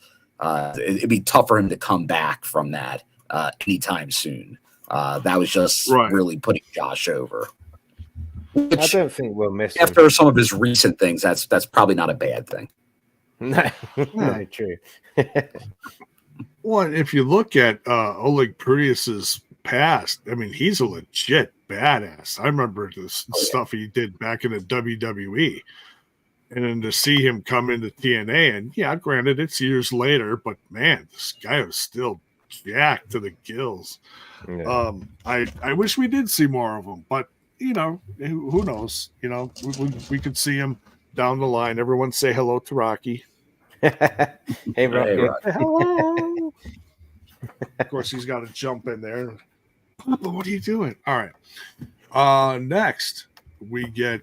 it'd be tough for him to come back from that anytime soon. That was just really putting Josh over. Which, I don't think we'll miss him. After some of his recent things, that's probably not a bad thing. No, true. Well, if you look at Oleg Prudius's past, I mean, he's a legit badass. I remember the stuff he did back in the WWE. And then to see him come into TNA, and granted, it's years later, but man, this guy was still jacked to the gills. Yeah. I wish we did see more of him, but who knows? We could see him down the line. Everyone say hello to Rocky. Hey, Rocky. Hello. Of course, he's got to jump in there. Papa, what are you doing? All right. Next. We get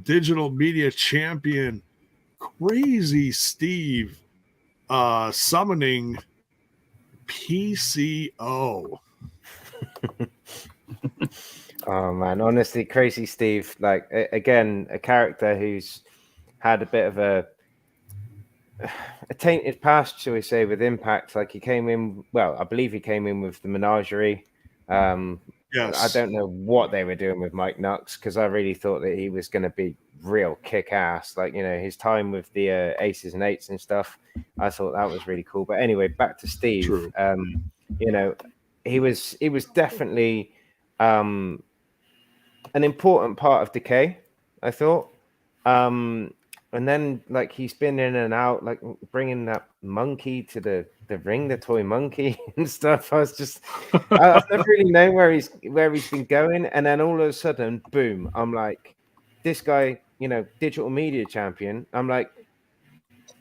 digital media champion Crazy Steve summoning PCO. Oh man, honestly, Crazy Steve, like again, a character who's had a bit of a tainted past, shall we say, with Impact. Like he came in, I believe he came in with the Menagerie. Yes. I don't know what they were doing with Mike Knox because I really thought that he was going to be real kick-ass. Like, his time with the Aces and Eights and stuff, I thought that was really cool. But anyway, back to Steve. He was definitely an important part of Decay, I thought. And then, like, he's been in and out, like bringing that monkey to the ring, the toy monkey and stuff. I've never really known where he's been going. And then all of a sudden, boom, I'm like, this guy, digital media champion. I'm like,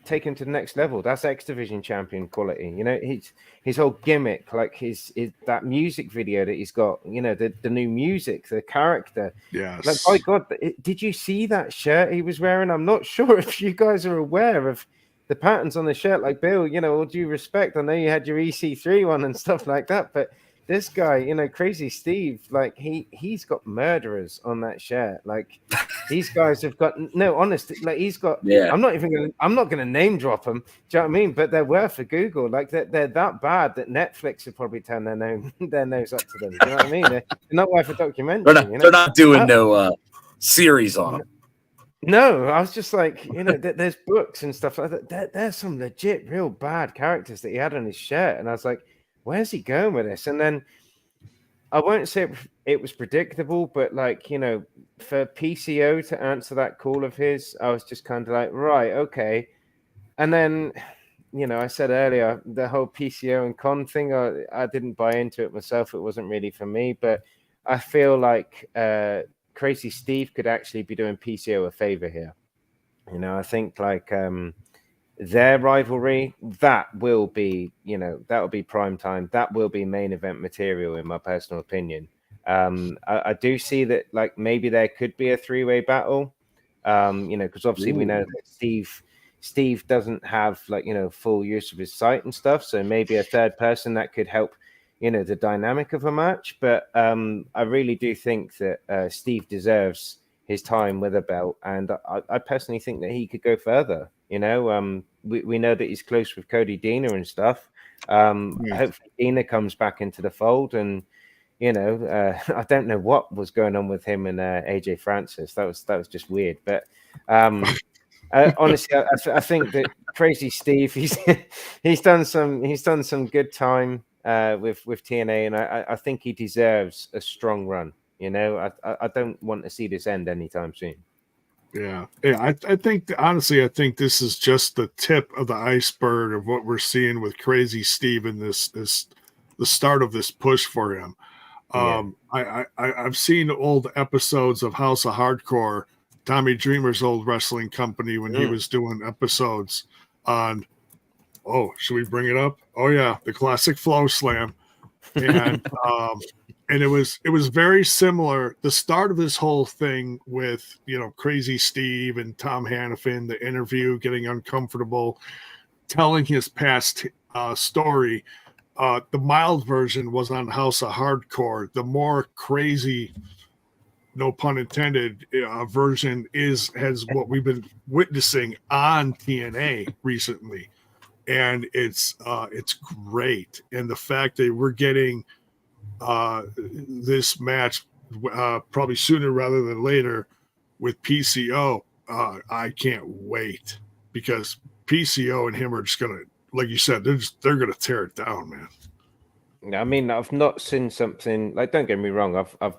take him to the next level. That's X Division champion quality. His whole gimmick, like his that music video that he's got, the new music, the character. Yes. Like, by God, did you see that shirt he was wearing? I'm not sure if you guys are aware of the patterns on the shirt. Like, Bill, all due respect, I know you had your EC3 one and stuff like that, but this guy, Crazy Steve, like he's got murderers on that shirt. Like these guys have got honestly, like he's got. Yeah. I'm not gonna name drop them. Do you know what I mean? But they're worth a Google. Like they're that bad that Netflix would probably turn their nose up to them. Do you know what I mean? They're not worth a documentary. They're not doing no series on them. No, I was just like, there's books and stuff like that. There's some legit, real bad characters that he had on his shirt, and I was like, where's he going with this? And then I won't say it was predictable, but like, for PCO to answer that call of his, I was just kind of like, right, okay. And then, I said earlier, the whole PCO and con thing, I didn't buy into it myself. It wasn't really for me, but I feel like Crazy Steve could actually be doing PCO a favor here. I think like their rivalry, that will be, that will be prime time. That will be main event material, in my personal opinion. I do see that, like, maybe there could be a three-way battle, because obviously we know that Steve doesn't have, like, full use of his sight and stuff. So maybe a third person that could help, the dynamic of a match. But I really do think that Steve deserves his time with a belt, and I personally think that he could go further. We know that he's close with Cody Deaner and stuff. Hopefully Deaner comes back into the fold, and I don't know what was going on with him and AJ Francis. That was just weird. But honestly, I think that Crazy Steve, he's done some good time with TNA, and I think he deserves a strong run. I don't want to see this end anytime soon. Yeah. I think honestly, I think this is just the tip of the iceberg of what we're seeing with Crazy Steve in the start of this push for him. I've seen old episodes of House of Hardcore, Tommy Dreamer's old wrestling company, when he was doing episodes on, should we bring it up? Oh yeah, the classic Flow Slam. And and it was very similar. The start of this whole thing with Crazy Steve and Tom Hannafin, the interview, getting uncomfortable, telling his past story. The mild version was on House of Hardcore. The more crazy, no pun intended, version has what we've been witnessing on TNA recently, and it's great. And the fact that we're getting this match probably sooner rather than later with PCO, I can't wait, because PCO and him are just gonna, like you said, they're gonna tear it down, man. I mean, I've not seen something like. Don't get me wrong. I've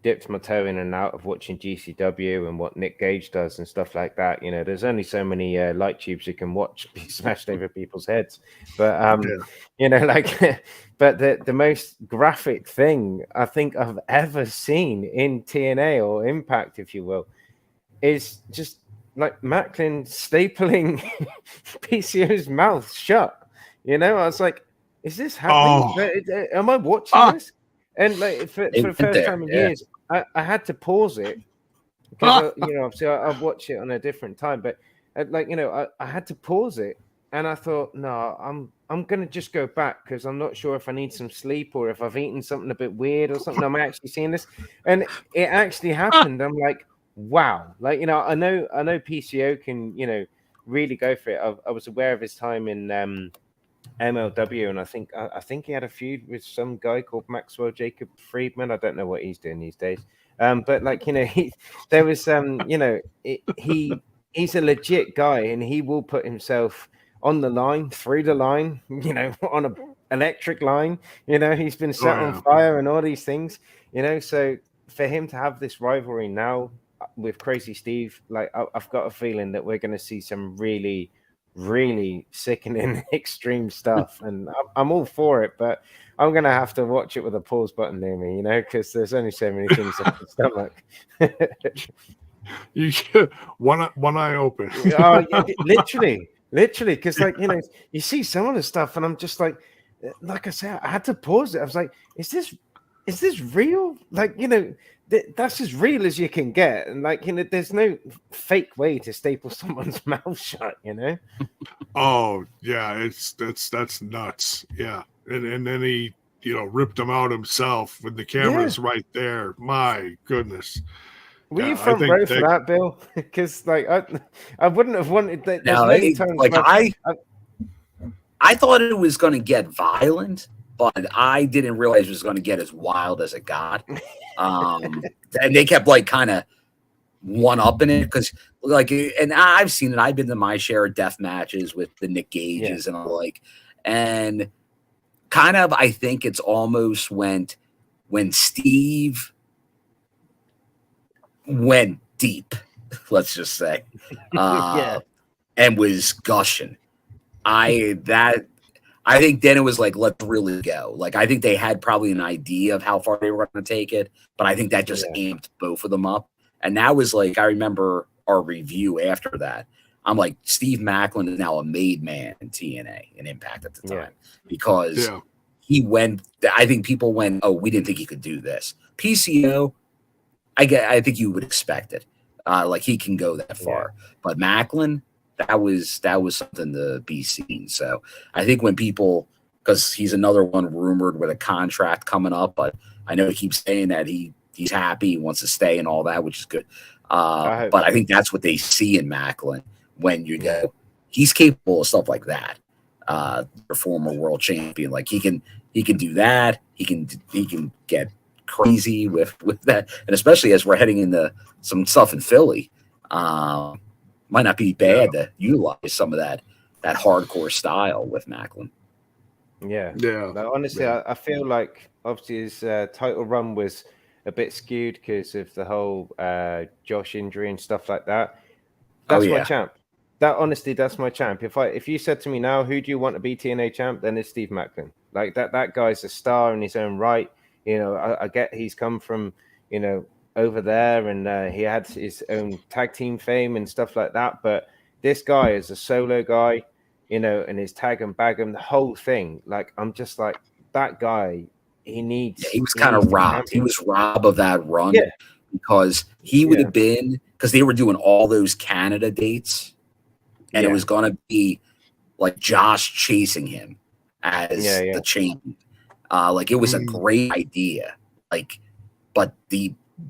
dipped my toe in and out of watching GCW and what Nick Gage does and stuff like that. There's only so many light tubes you can watch be smashed over people's heads. But but the most graphic thing I think I've ever seen in TNA or Impact, if you will, is just like Maclin stapling PCO's mouth shut. I was like, is this happening? Am I watching this? And like for the first time in years, I had to pause it because obviously I've watched it on a different time. But I had to pause it, and I thought, no, I'm gonna just go back because I'm not sure if I need some sleep or if I've eaten something a bit weird or something. I'm actually seeing this, and it actually happened. I'm like, wow, I know PCO can really go for it. I was aware of his time in MLW, and I think he had a feud with some guy called Maxwell Jacob Friedman. I don't know what he's doing these days. But there was he's a legit guy, and he will put himself on the line, through the line, on an electric line. He's been set on fire and all these things. So for him to have this rivalry now with Crazy Steve, I've got a feeling that we're going to see some really, really sickening extreme stuff, and I'm all for it, but I'm gonna have to watch it with a pause button near me, because there's only so many things I can stomach. You get one eye open. literally, because you see some of the stuff, and I'm just like I said, I had to pause it. I was like, is this real? That's as real as you can get, and there's no fake way to staple someone's mouth shut, Oh yeah, that's nuts. Yeah, and then he ripped him out himself when the camera's right there. My goodness. Were you front row for that, Bill? Because I wouldn't have wanted that. I thought it was going to get violent, but I didn't realize it was going to get as wild as it got. And they kept kind of one-upping it because and I've seen it. I've been to my share of death matches with the Nick Gages and all and kind of I think it's almost when Steve went deep, let's just say, and was gushing. I think then it was let's really go. I think they had probably an idea of how far they were going to take it, but I think that just amped both of them up. And that was I remember our review after that. I'm like, Steve Maclin is now a made man in TNA and Impact at the time because he went. I think people went, oh, we didn't think he could do this. PCO, I think you would expect it. He can go that far, but Maclin. That was something to be seen. So I think when people because he's another one rumored with a contract coming up. But I know he keeps saying that he's happy, he wants to stay and all that, which is good. I think that's what they see in Maclin when you go, he's capable of stuff like that. The former world champion, like he can do that. He can get crazy with that, and especially as we're heading into some stuff in Philly, might not be bad to utilize some of that hardcore style with Maclin. Yeah. Yeah. Honestly, I feel like obviously his title run was a bit skewed because of the whole Josh injury and stuff like that. That's my champ. That's my champ. If you said to me now, who do you want to be TNA champ, then it's Steve Maclin. Like that guy's a star in his own right. You know, I get he's come from, you know, over there, and he had his own tag team fame and stuff like that. But this guy is a solo guy, you know, and his tag and bag and the whole thing. Like, I'm just like, that guy, he needs. Yeah, he was kind of robbed. He was robbed of that run because he would have been, because they were doing all those Canada dates, and it was going to be like Josh chasing him as the champion. Like, it was a great idea. Like, but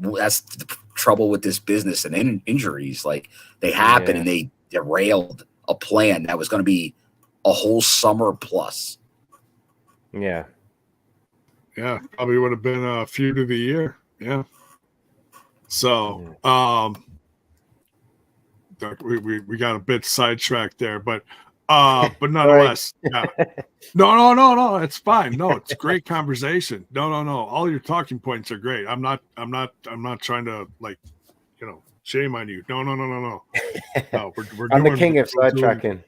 that's the trouble with this business and injuries. Like, they happen and they derailed a plan that was going to be a whole summer plus. Yeah. Yeah, probably would have been a feud of the year. Yeah. So, we got a bit sidetracked there, but nonetheless, yeah. No, it's fine. No, it's great conversation. No. All your talking points are great. I'm not trying to, like, you know, shame on you. No. No, I'm the king of sidetracking.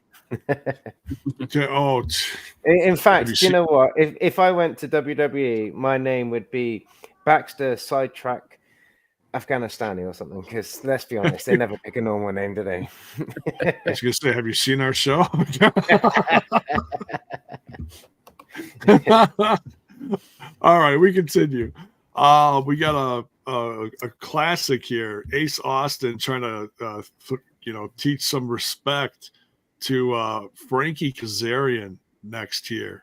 In fact, you know what? If I went to WWE, my name would be Baxter Sidetrack Afghanistani or something. Because let's be honest, they never pick a normal name, do they? I was gonna say, have you seen our show? All right, we continue. We got a classic here. Ace Austin trying to teach some respect to Frankie Kazarian next year.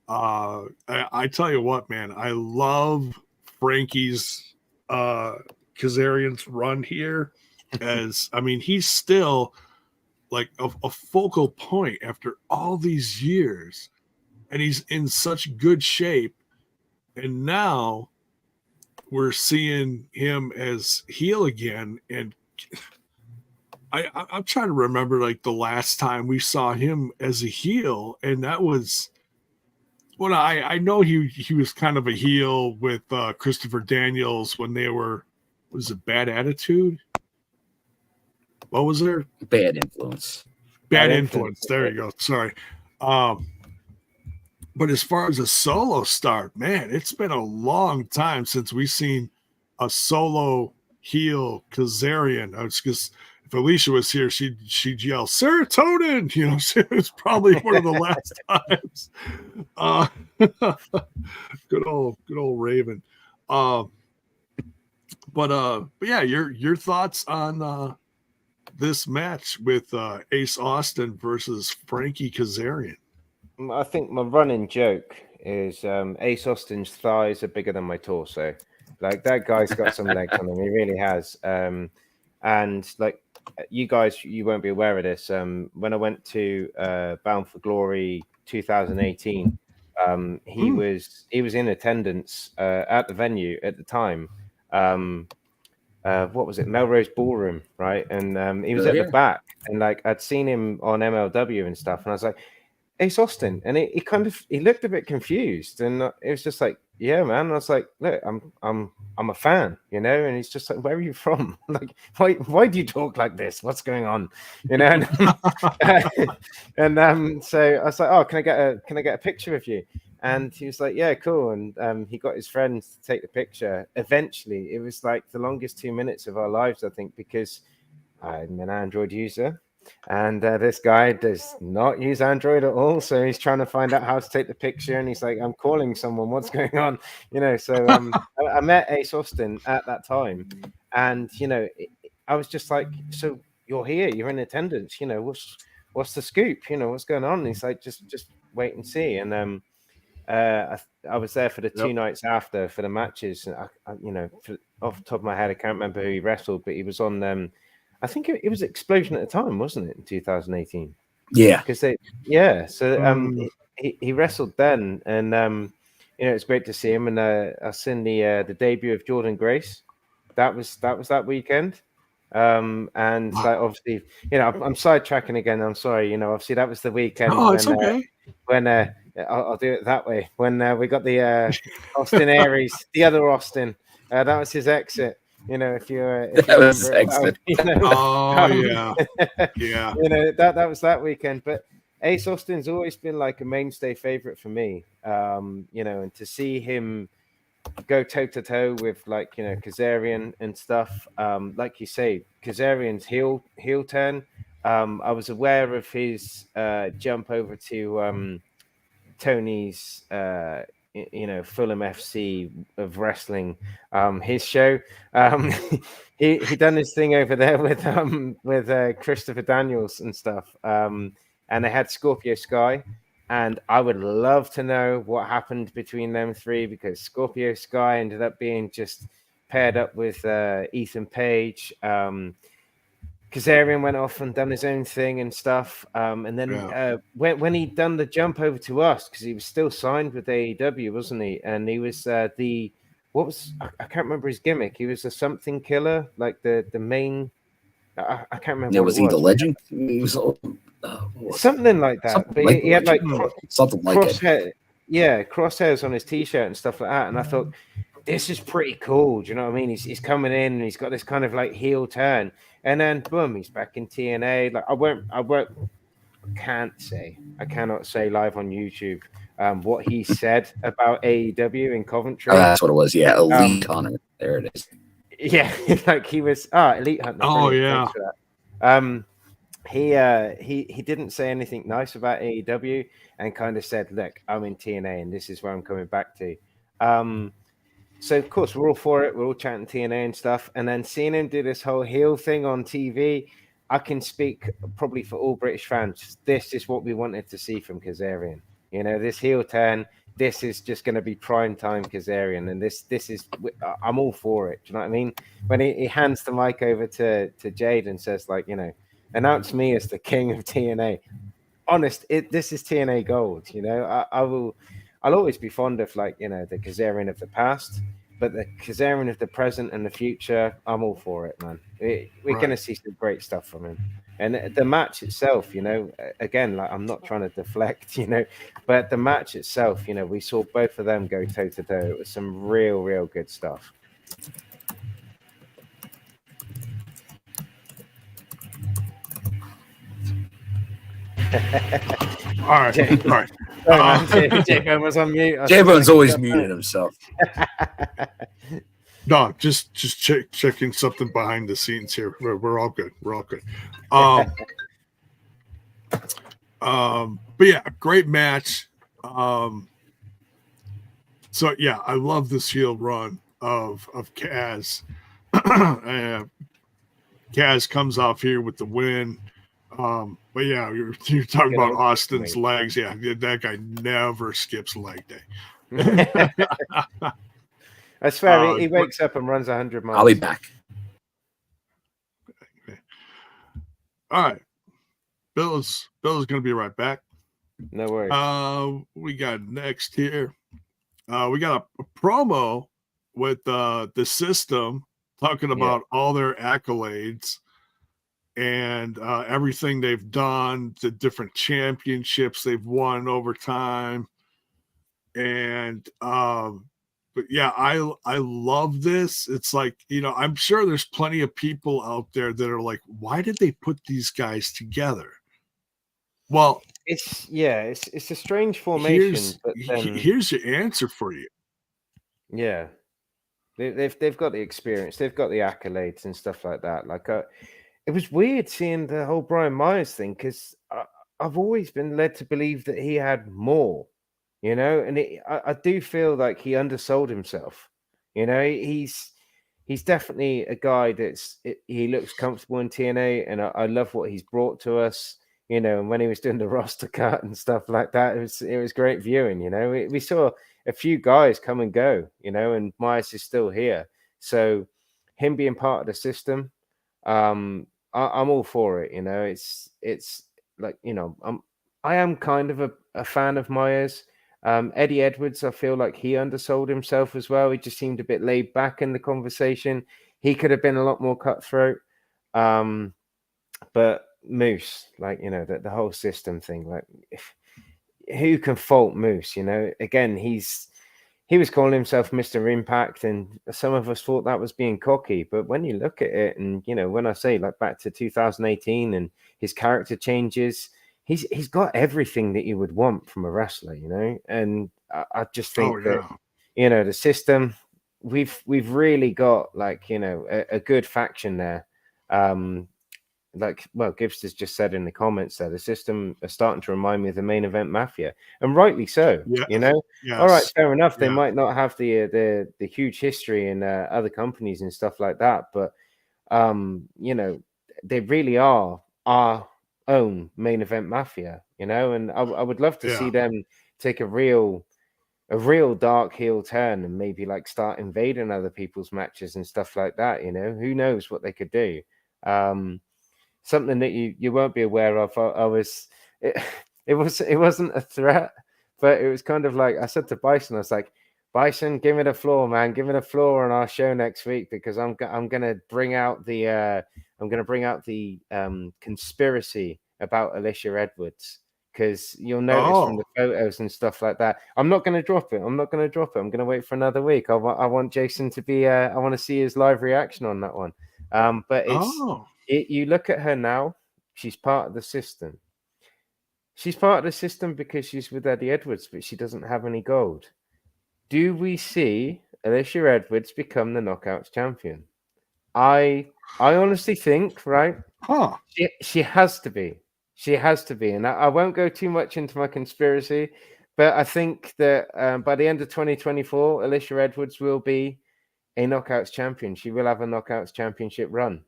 I tell you what, man, I love Frankie's Kazarian's run here. As I mean, he's still like a focal point after all these years, and he's in such good shape. And now we're seeing him as heel again, and I'm trying to remember like the last time we saw him as a heel, and that was when I know he was kind of a heel with Christopher Daniels when they were, was it Bad Attitude? What was there? Bad Influence. Bad Influence. There you go. Sorry. But as far as a solo start, man, it's been a long time since we've seen a solo heel Kazarian. I was just, if Alicia was here, she'd yell serotonin. You know, it's probably one of the last times. Good old Raven. But yeah, your thoughts on this match with Ace Austin versus Frankie Kazarian? I think my running joke is Ace Austin's thighs are bigger than my torso. Like, that guy's got some legs on him. He really has. And like, you guys, you won't be aware of this. When I went to Bound for Glory 2018, he was in attendance at the venue at the time. What was it? Melrose Ballroom, right? And he was at the back, and like, I'd seen him on MLW and stuff, and I was like, Ace Austin, and he looked a bit confused, and it was just like, yeah, man. And I was like, look, I'm a fan, you know. And he's just like, where are you from? Like, why do you talk like this? What's going on, you know? And so I was like, oh, can I get a picture of you? And he was like, yeah, cool. And he got his friends to take the picture. Eventually, it was like the longest 2 minutes of our lives, I think, because I'm an Android user. And this guy does not use Android at all, so he's trying to find out how to take the picture, and he's like, I'm calling someone, what's going on, you know? So I met Ace Austin at that time, and you know, I was just like, so you're here, you're in attendance, you know, what's the scoop, you know, what's going on? And he's like, just wait and see. And I was there for the 2 Yep. nights after for the matches. And off the top of my head, I can't remember who he wrestled, but he was on. I think it was Xplosion at the time, wasn't it, in 2018? Yeah. Because So he wrestled then, and it's great to see him. And I've seen the debut of Jordan Grace. That was that weekend. And like, obviously, I'm sidetracking again. I'm sorry. Obviously that was the weekend. Oh, it's okay. When I'll do it that way. When we got the Austin Aries, the other Austin, that was his exit. If you that was his exit. Oh yeah, yeah. That was that weekend. But Ace Austin's always been like a mainstay favorite for me. And to see him go toe to toe with Kazarian and stuff. Like you say, Kazarian's heel turn. I was aware of his jump over to Tony's Fulham FC of wrestling, his show. He done his thing over there with Christopher Daniels and stuff. And they had Scorpio Sky. And I would love to know what happened between them three, because Scorpio Sky ended up being just paired up with Ethan Page. Kazarian went off and done his own thing and stuff. And then when he done the jump over to us, because he was still signed with AEW, wasn't he? And he was I can't remember his gimmick. He was a something killer, like the main. I can't remember. Yeah, was he the legend? He was something like that. Something but like he had like something like crosshair, crosshairs on his t-shirt and stuff like that. And I thought, this is pretty cool. Do you know what I mean? He's coming in and he's got this kind of like heel turn, and then boom, he's back in TNA. Like I cannot say live on YouTube what he said about AEW in Coventry. Oh, that's what it was. Yeah, Elite Hunter. There it is. Yeah, like he was Elite Hunter. Oh yeah. He didn't say anything nice about AEW and kind of said, look, I'm in TNA and this is where I'm coming back to. So of course we're all for it. We're all chanting TNA and stuff. And then seeing him do this whole heel thing on TV, I can speak probably for all British fans. This is what we wanted to see from Kazarian. This heel turn. This is just going to be prime time Kazarian, and this is I'm all for it. Do you know what I mean? When he hands the mic over to Jade and says, like, announce me as the king of TNA. Honest, this is TNA gold. I'll always be fond of the Kazarian of the past, but the Kazarian of the present and the future, I'm all for it, man. We're going to see some great stuff from him. And the match itself, again, like, I'm not trying to deflect, but the match itself, we saw both of them go toe to toe. It was some real good stuff. All right. J-Bone was on mute. J-Bone's always muted himself. No, just checking something behind the scenes here. We're all good. We're all good. But yeah, great match. So yeah, I love this heel run of Kaz. Kaz comes off here with the win. But yeah, you're talking about Austin's legs. Yeah, that guy never skips leg day. I swear, he wakes up and runs 100 miles. I'll be back. All right. Bill's going to be right back. No worries. We got next here. We got a promo with the system talking about all their accolades and everything they've done, the different championships they've won over time. And but yeah, I love this. It's like, I'm sure there's plenty of people out there that are like, why did they put these guys together? Well, it's a strange formation. Here's your answer for you. Yeah, they've got the experience, they've got the accolades and stuff like that. Like, it was weird seeing the whole Brian Myers thing, because I've always been led to believe that he had more. And I do feel like he undersold himself. He's definitely a guy he looks comfortable in TNA, and I love what he's brought to us. you know, and when he was doing the roster cut and stuff like that, it was great viewing. You know, we saw a few guys come and go, you know, and Myers is still here. So him being part of the system, I'm all for it. You know, it's like, you know, I am kind of a fan of Myers. Eddie Edwards, I feel like he undersold himself as well. He just seemed a bit laid back in the conversation. He could have been a lot more cutthroat. But Moose, like, you know, the whole system thing, like, who can fault Moose? You know, again, he was calling himself Mr. Impact, and some of us thought that was being cocky. But when you look at it, and, you know, when I say like back to 2018 and his character changes, he's got everything that you would want from a wrestler, you know. And I just think that, you know, the system, we've really got, like, you know, a good faction there. Like, well, Gibbs has just said in the comments there, the system are starting to remind me of the Main Event Mafia, and rightly so. Yeah. You know, all right, fair enough. They might not have the huge history in other companies and stuff like that, but you know, they really are our own Main Event Mafia. You know, and I would love to see them take a real dark heel turn and maybe like start invading other people's matches and stuff like that. You know, who knows what they could do. Something that you won't be aware of. It wasn't a threat, but it was kind of like, I said to Bison, I was like, Bison, give me the floor, man. Give me the floor on our show next week, because I'm gonna bring out the conspiracy about Alicia Edwards, because you'll notice from the photos and stuff like that. I'm not gonna drop it. I'm going to wait for another week. I want Jason to be. I want to see his live reaction on that one. But you look at her now, she's part of the system. She's part of the system because she's with Eddie Edwards, but she doesn't have any gold. Do we see Alicia Edwards become the Knockouts champion? I honestly think, right? She has to be. She has to be. And I won't go too much into my conspiracy, but I think that by the end of 2024, Alicia Edwards will be a Knockouts champion. She will have a Knockouts championship run.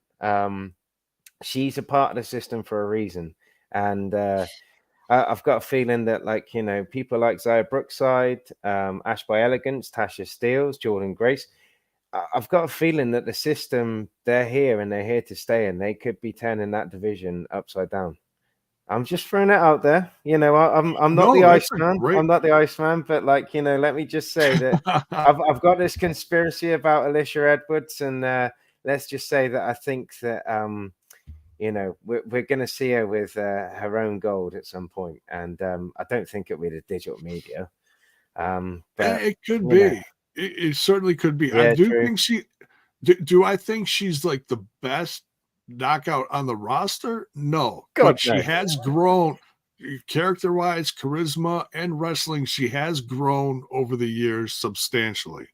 She's a part of the system for a reason. And I've got a feeling that, like, you know, people like Zaya Brookside, Ash by Elegance, Tasha Steeles, Jordan Grace, I've got a feeling that the system, they're here and they're here to stay, and they could be turning that division upside down. I'm just throwing it out there. You know, I'm not the Iceman. I'm not the Iceman, but, like, you know, let me just say that I've got this conspiracy about Alicia Edwards, and let's just say that I think that you know, we're going to see her with her own gold at some point, and I don't think it'll be the digital media. But it could be. It certainly could be. Yeah, I do think she. Do I think she's like the best knockout on the roster? No, but she has grown character-wise, charisma, and wrestling. She has grown over the years substantially.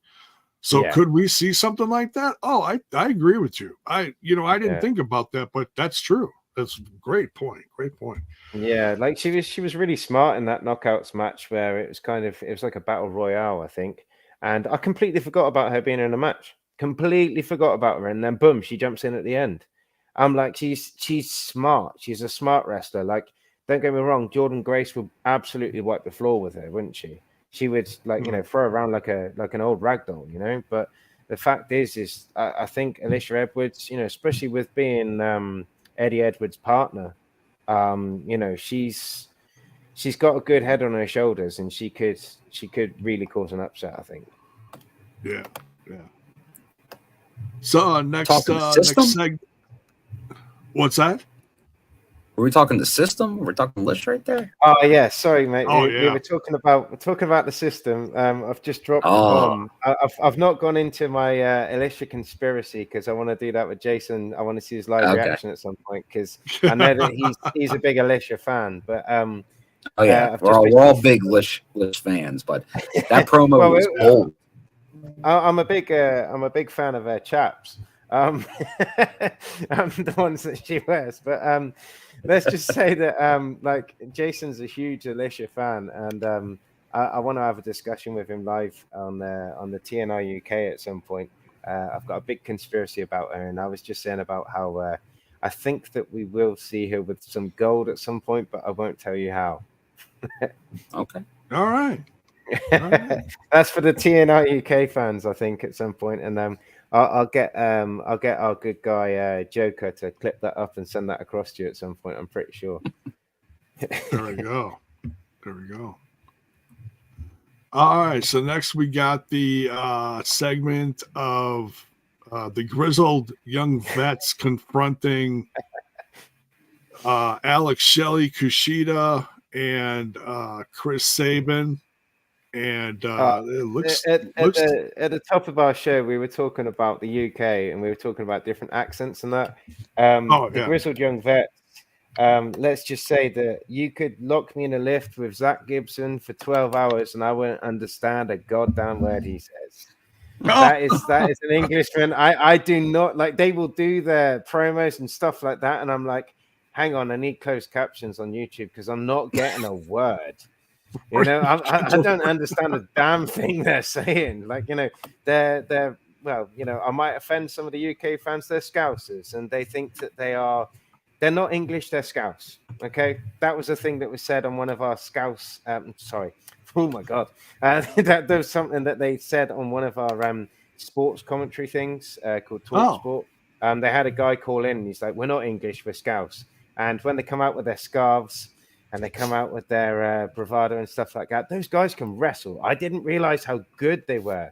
So could we see something like that? Oh, I agree with you. I didn't think about that, but that's true. That's a great point. Great point. Yeah, like she was really smart in that knockouts match where it was like a battle royale, I think. And I completely forgot about her being in a match. Completely forgot about her, and then boom, she jumps in at the end. I'm like, she's smart. She's a smart wrestler. Like, don't get me wrong, Jordan Grace would absolutely wipe the floor with her, wouldn't she? She would, like, you know, throw around like an old ragdoll, you know. But the fact is I think Alicia Edwards, you know, especially with being Eddie Edwards' partner, you know, she's got a good head on her shoulders, and she could really cause an upset, I think. Yeah. So next segment. What's that? Were we talking the system? We're talking list right there. Oh yeah, sorry, mate. We were talking about the system. I've just dropped the bomb. I've not gone into my Alicia conspiracy because I want to do that with Jason. I want to see his live reaction at some point because I know that he's a big Alicia fan. But we're all big Lish fans, but that promo was old. I'm a big fan of her chaps. The ones that she wears, but let's just say that like Jason's a huge Alicia fan, and I want to have a discussion with him live on the TNI-UK at some point. I've got a big conspiracy about her, and I was just saying about how I think that we will see her with some gold at some point, but I won't tell you how. Okay. All right. That's for the TNI UK fans, I think, at some point, and I'll get our good guy Joker to clip that up and send that across to you at some point. I'm pretty sure. There we go. There we go. All right. So next we got the segment of the grizzled young vets confronting Alex Shelley Kushida and Chris Sabin. And it looks at the top of our show, we were talking about the UK and we were talking about different accents and that. The grizzled young vets. Let's just say that you could lock me in a lift with Zach Gibson for 12 hours and I wouldn't understand a goddamn word he says. That is an Englishman. I do not like. They will do their promos and stuff like that, and I'm like, hang on, I need closed captions on YouTube because I'm not getting a word. You know, I don't understand a damn thing they're saying. Like, you know, they're well, you know, I might offend some of the UK fans. They're Scousers, and they think that they're not English. They're Scouse. Okay, that was a thing that was said on one of our Scouse. Sorry. Oh my God, that was something that they said on one of our sports commentary things called Talk Sport. They had a guy call in and he's like, we're not English, we're Scouse. And when they come out with their scarves and they come out with their bravado and stuff like that, those guys can wrestle. I didn't realize how good they were.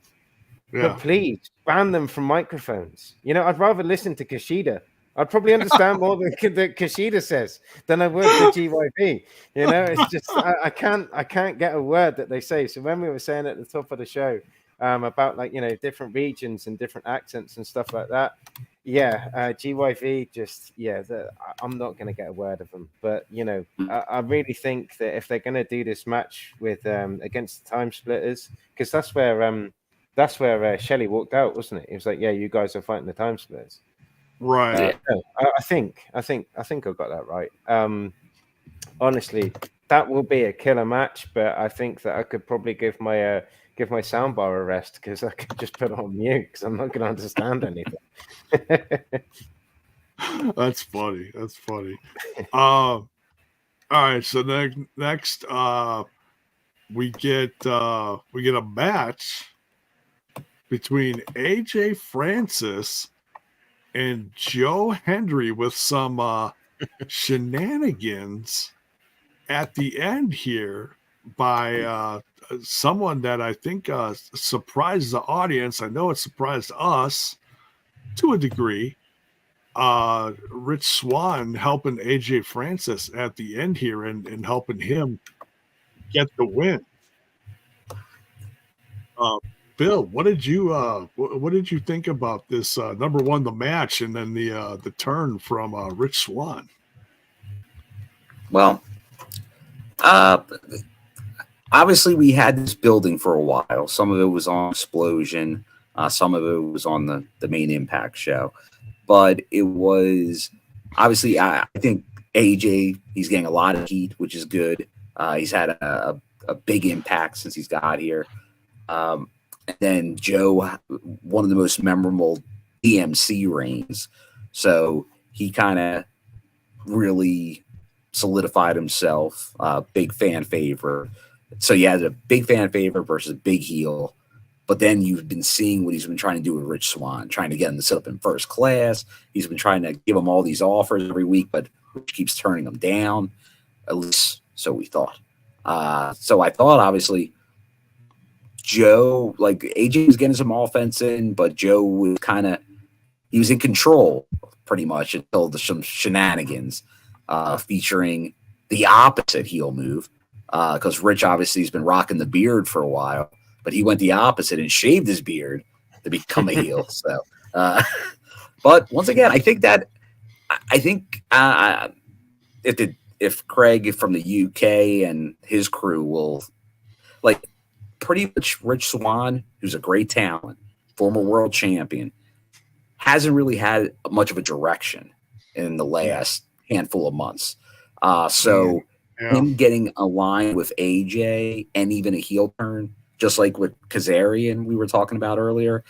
Yeah. But please ban them from microphones. You know, I'd rather listen to Kushida. I'd probably understand more than Kushida says than I would the GYP. You know, it's just I can't get a word that they say. So when we were saying at the top of the show about, like, you know, different regions and different accents and stuff like that, GYV just I'm not going to get a word of them. But you know, I really think that if they're going to do this match with against the Time Splitters, because that's where Shelley walked out, wasn't it? It was like, yeah, you guys are fighting the Time Splitters. Right. I think I got that right. Honestly, that will be a killer match, but I think that I could probably give my soundbar a rest because I could just put it on mute because I'm not going to understand anything. That's funny. All right. So next, we get a match between AJ Francis and Joe Hendry with some shenanigans at the end here by someone that I think surprised the audience. I know it surprised us to a degree. Rich Swann helping AJ Francis at the end here and helping him get the win. Bill, what did you think about this? Number one, the match, and then the turn from Rich Swann. Well, obviously we had this building for a while. Some of it was on Xplosion, some of it was on the main Impact show, but it was obviously I think AJ, he's getting a lot of heat, which is good. He's had a big impact since he's got here. And then Joe, one of the most memorable DMC reigns. So he kind of really solidified himself, big fan favorite. So you had a big fan favorite versus a big heel. But then you've been seeing what he's been trying to do with Rich Swann, trying to get him to sit up in first class. He's been trying to give him all these offers every week, but Rich keeps turning them down. At least so we thought. So I thought, obviously, Joe, like AJ was getting some offense in, but Joe was he was in control pretty much until some shenanigans featuring the opposite heel move. Because Rich obviously has been rocking the beard for a while, but he went the opposite and shaved his beard to become a heel. So, but once again, I think if Craig from the UK and his crew will, like, pretty much Rich Swann, who's a great talent, former world champion, hasn't really had much of a direction in the last handful of months. So him getting aligned with AJ and even a heel turn, just like with Kazarian we were talking about earlier,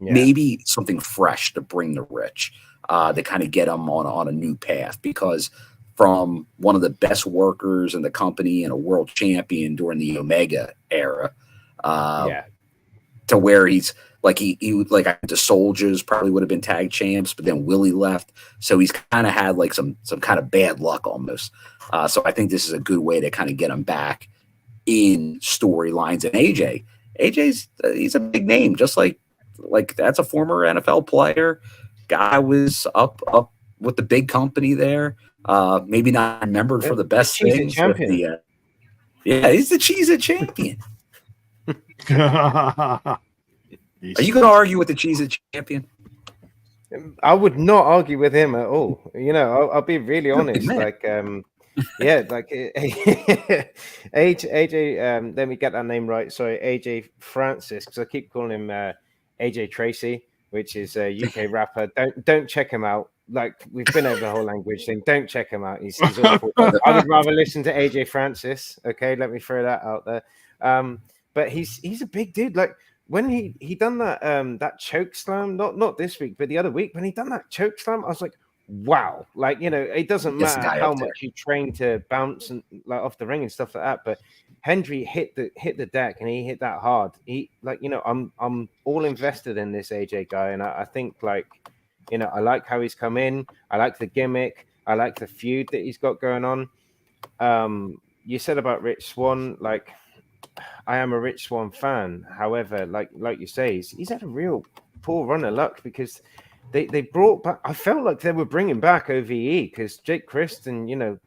maybe something fresh to bring to Rich. to kind of get him on a new path, because from one of the best workers in the company and a world champion during the Omega era, to where he's like he like the Soldiers probably would have been tag champs, but then Willie left, so he's kind of had like some kind of bad luck almost. So I think this is a good way to kind of get him back in storylines. And AJ's he's a big name, just like that's a former NFL player. Guy was up with the big company there. Maybe not remembered for the best things. Champion. He's the Cheez-It champion. Are you going to argue with the Cheez-It champion? I would not argue with him at all. You know, I'll be really honest. Like, like AJ. Let me get that name right. Sorry, AJ Francis, because I keep calling him AJ Tracy, which is a UK rapper. Don't check him out. Like, we've been over the whole language thing. Don't check him out. He's awful. I would rather listen to AJ Francis. Okay, let me throw that out there. But he's a big dude. Like, when he done that choke slam, not this week, but the other week, when he done that choke slam, I was like, wow. Like, you know, it doesn't matter how much you train to bounce and like off the ring and stuff like that, but Hendry hit the deck, and he hit that hard. He, like, you know, I'm all invested in this AJ guy, and I think, like, you know, I like how he's come in. I like the gimmick. I like the feud that he's got going on. You said about Rich Swann, like, I am a Rich Swann fan. However, like you say, he's had a real poor run of luck, because they brought back. I felt like they were bringing back OVE, because Jake Christ and, you know,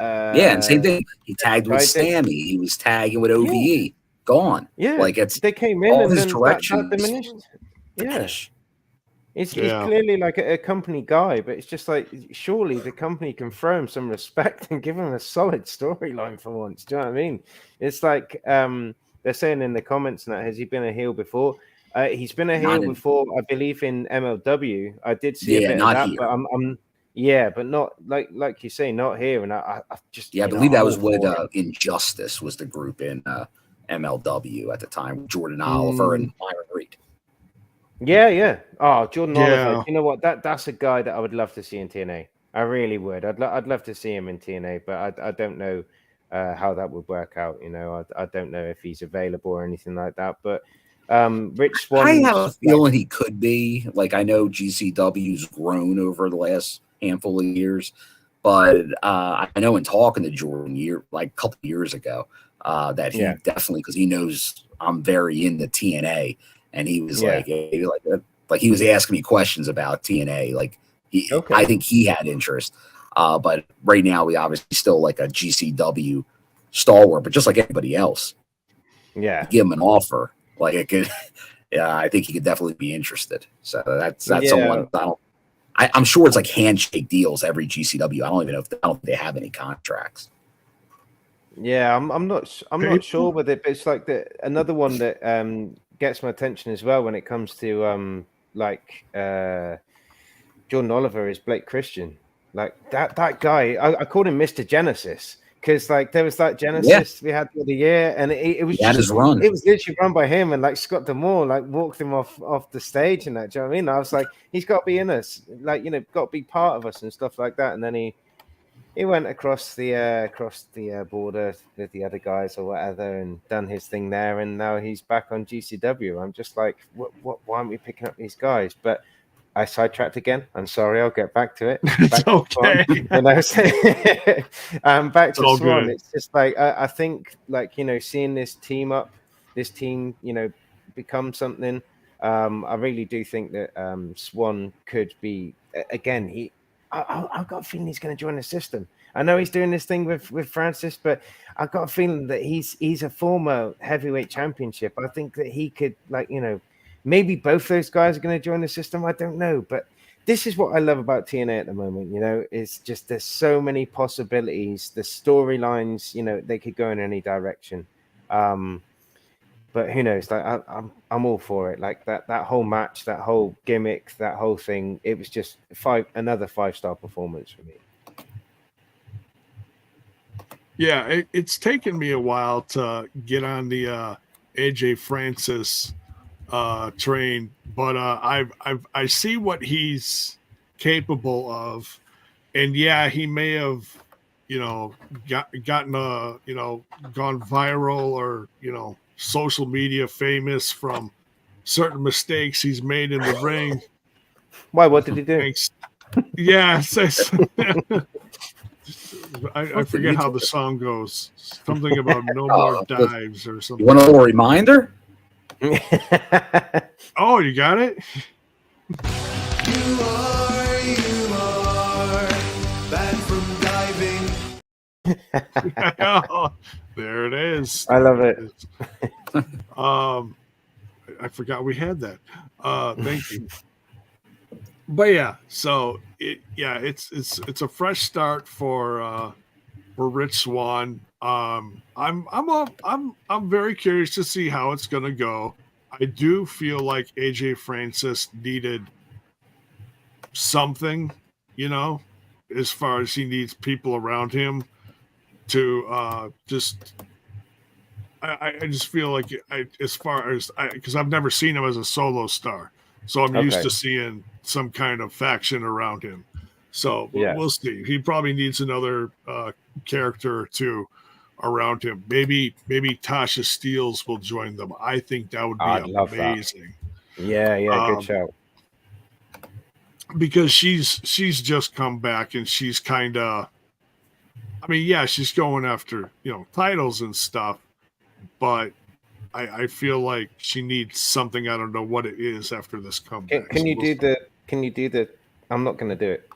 and same thing. He tagged with Sammy. He was tagging with OVE. Yeah. Gone. Yeah, like they came in all and his then directions. that diminished. Yeah. He's clearly like a company guy, but it's just like, surely the company can throw him some respect and give him a solid storyline for once. Do you know what I mean? It's like they're saying in the comments now, has he been a heel before? He's been a heel before, I believe, in MLW. I did see a bit of that, but I'm but not like you say, not here. And I just I believe that was what Injustice was, the group in MLW at the time, Jordan Oliver and Myron Reed. Yeah. Oh, Jordan Oliver. You know what? That's a guy that I would love to see in TNA. I really would. I'd love to see him in TNA, but I don't know how that would work out. You know, I don't know if he's available or anything like that. But Rich Swann, I have a feeling he could be. Like, I know GCW's grown over the last handful of years, but I know in talking to Jordan a couple of years ago, that he definitely, because he knows I'm very into TNA. And he was like he was asking me questions about TNA. Like, I think he had interest. But right now, we obviously still like a GCW stalwart, but just like everybody else. Yeah. Give him an offer. Like, it could, I think he could definitely be interested. So that's someone I'm sure it's like handshake deals every GCW. I don't even know I don't think they have any contracts. Yeah, I'm not sure with it, but it's like another one that gets my attention as well when it comes to Jordan Oliver is Blake Christian. Like, that guy, I called him Mr. Genesis, because like there was that Genesis we had the other year, and it was just, his run. It was literally run by him, and like Scott D'Amore like walked him off the stage and that. Do you know what I mean? I was like, he's got to be in us, like, you know, got to be part of us and stuff like that. And then he went across the border with the other guys or whatever and done his thing there, and now he's back on GCW. I'm just like, what? Why aren't we picking up these guys? But I sidetracked again. I'm sorry. I'll get back to it. It's okay. Back to Swann. It's just like I think, like, you know, seeing this team, you know, become something. I really do think that Swann could be again. I've got a feeling he's going to join the system. I know he's doing this thing with Francis, but I've got a feeling that he's a former heavyweight championship. I think that he could, like, you know, maybe both those guys are going to join the system. I don't know, but this is what I love about TNA at the moment. You know, it's just there's so many possibilities. The storylines, you know, they could go in any direction. But who knows? Like, I'm all for it. Like that whole match, that whole gimmick, that whole thing. It was just another 5-star performance for me. Yeah, it's taken me a while to get on the AJ Francis trained, but I see what he's capable of, and yeah, he may have, gotten gone viral or social media famous from certain mistakes he's made in the ring. Why? What did he do? Thanks. Yeah, I forget how the song goes. Something about no more dives or something. You want a little reminder? Oh, you got it? You are banned from diving. Oh, there it is. I love it. I forgot we had that. Thank you. But yeah, so it's a fresh start for Rich Swann. I'm very curious to see how it's gonna go. I do feel like AJ Francis needed something, as far as he needs people around him to just. I just feel like because I've never seen him as a solo star, so I'm used to seeing some kind of faction around him. So we'll see. He probably needs another character or two around him. Maybe Tasha Steelz will join them. I think that would be amazing. Yeah, good shout. Because she's just come back and she's kind of, she's going after titles and stuff, but I feel like she needs something. I don't know what it is after this comeback. Can you do the? I'm not going to do it.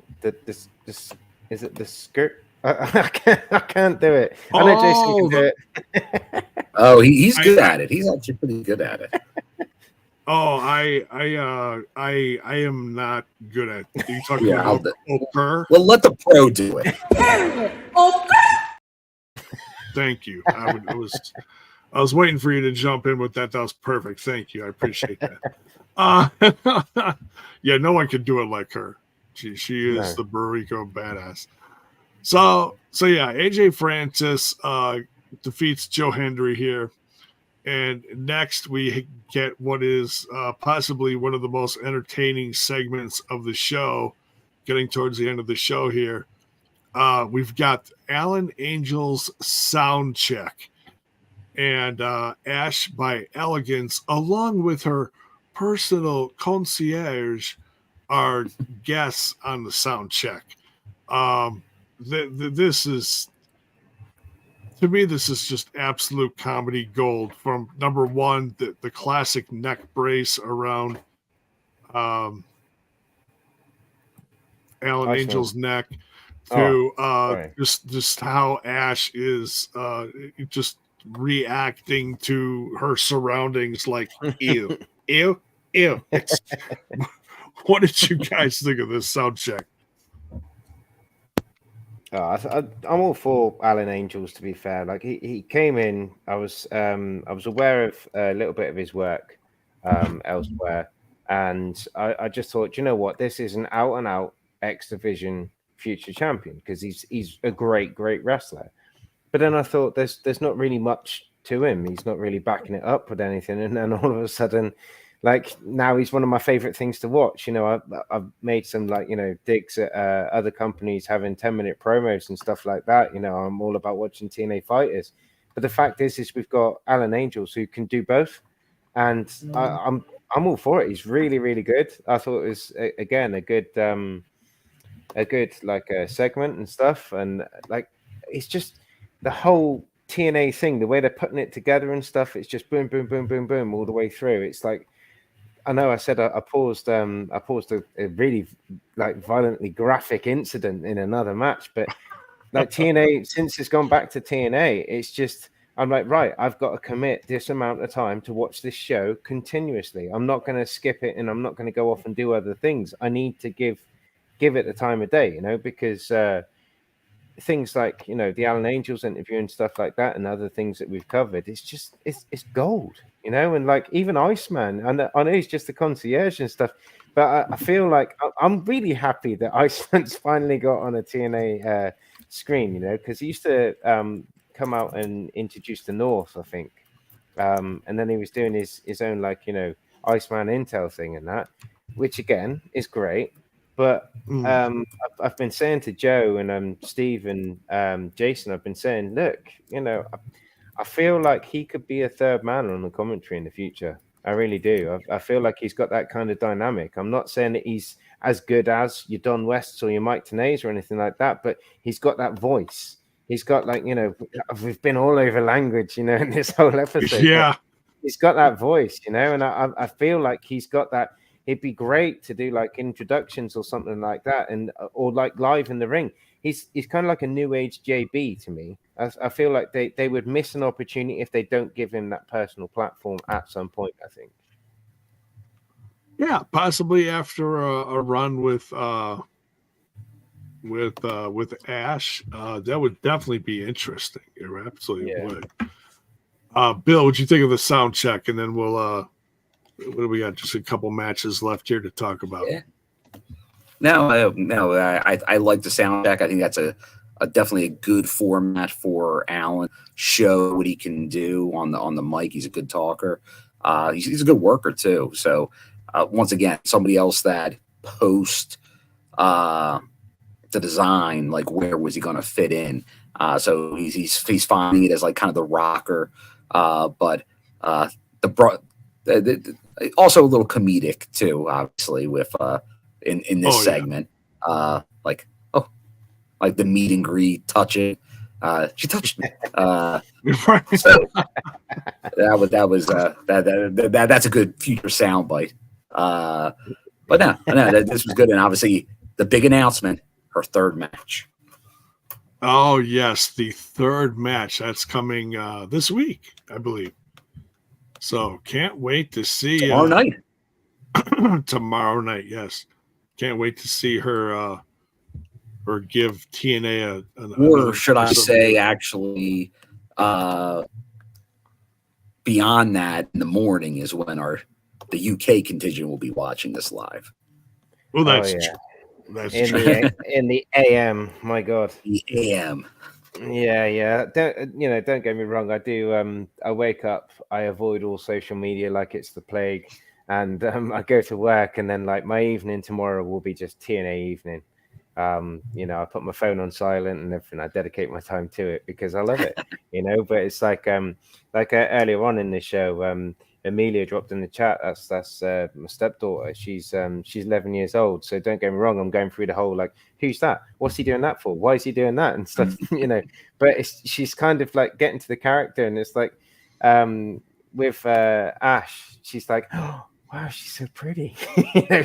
This is it the skirt? I can't do it. I know Jason can do it. Oh, he's good at it. He's actually pretty good at it. Oh, I am not good at. Are you talking about Joker? Well, let the pro do it. Thank you. I was waiting for you to jump in with that. That was perfect. Thank you. I appreciate that. Yeah, no one could do it like her. She is the Burrico badass. So yeah, AJ Francis defeats Joe Hendry here. And next we get what is possibly one of the most entertaining segments of the show, getting towards the end of the show here. We've got Alan Angel's sound check. And Ash by Elegance, along with her personal concierge, are guests on the sound check. This is, to me, this is just absolute comedy gold. From number one, the classic neck brace around Alan Angel's neck, to just how Ash is just reacting to her surroundings like ew. What did you guys think of this sound check? I'm all for Alan Angels, to be fair. Like he came in, I was aware of a little bit of his work elsewhere, and I just thought, you know what, this is an out and out X Division future champion, because he's a great wrestler. But then I thought there's not really much to him. He's not really backing it up with anything. And then all of a sudden, like, now he's one of my favorite things to watch. I've made some digs at other companies having 10-minute promos and stuff like that. I'm all about watching TNA fighters. But the fact is we've got Alan Angels who can do both, and I'm all for it. He's really, really good. I thought it was again a good segment and stuff, and like it's just the whole TNA thing, the way they're putting it together and stuff, it's just boom, boom, boom, boom, boom all the way through. It's like, I know I said I paused a really violently graphic incident in another match, but like TNA, since it's gone back to TNA, it's just, I'm like, right, I've got to commit this amount of time to watch this show continuously. I'm not going to skip it, and I'm not going to go off and do other things. I need to give it the time of day, because things like the Alan Angels interview and stuff like that, and other things that we've covered, it's just it's gold, and like even Iceman, and I know he's just a concierge and stuff, but I feel like I'm really happy that Iceman's finally got on a TNA screen, because he used to come out and introduce the North, I think, and then he was doing his own Iceman Intel thing and that, which again is great. But I've been saying to Joe and Steve and Jason, I've been saying, look, I feel like he could be a third man on the commentary in the future. I really do. I feel like he's got that kind of dynamic. I'm not saying that he's as good as your Don Wests or your Mike Tenay's or anything like that, but he's got that voice. He's got we've been all over language, in this whole episode. Yeah. He's got that voice, and I feel like he's got that. It'd be great to do like introductions or something like that, or like live in the ring. He's kind of like a new age JB to me. I feel like they would miss an opportunity if they don't give him that personal platform at some point, I think. Yeah, possibly after a run with Ash, that would definitely be interesting. It absolutely would. Bill, what'd you think of the sound check? And then we'll what do we got? Just a couple matches left here to talk about. Yeah. No, I like the sound check. I think that's a definitely a good format for Alan. Show what he can do on the mic. He's a good talker. He's a good worker too. So once again, somebody else that post the design, like where was he going to fit in? So he's finding it as like kind of the rocker, but also a little comedic too, obviously with in this segment, like the meet and greet, touch it. She touched me. So that's a good future soundbite. But no, this was good, and obviously the big announcement, her third match. Oh yes, the third match that's coming this week, I believe. So can't wait to see tomorrow night. Tomorrow night, yes. Can't wait to see her or give TNA or should I say actually beyond that in the morning is when the UK contingent will be watching this live. Well, that's true. That's true. In the AM, my God. The AM. Yeah. Don't get me wrong. I do. I wake up. I avoid all social media like it's the plague, and I go to work, and then like my evening tomorrow will be just TNA evening. I put my phone on silent and everything. I dedicate my time to it because I love it. But it's like earlier on in the show, Amelia dropped in the chat. That's my stepdaughter. She's 11 years old. So don't get me wrong. I'm going through the whole like, who's that? What's he doing that for? Why is he doing that and stuff? But she's kind of like getting to the character, and it's like with Ash, she's like, oh, wow, she's so pretty.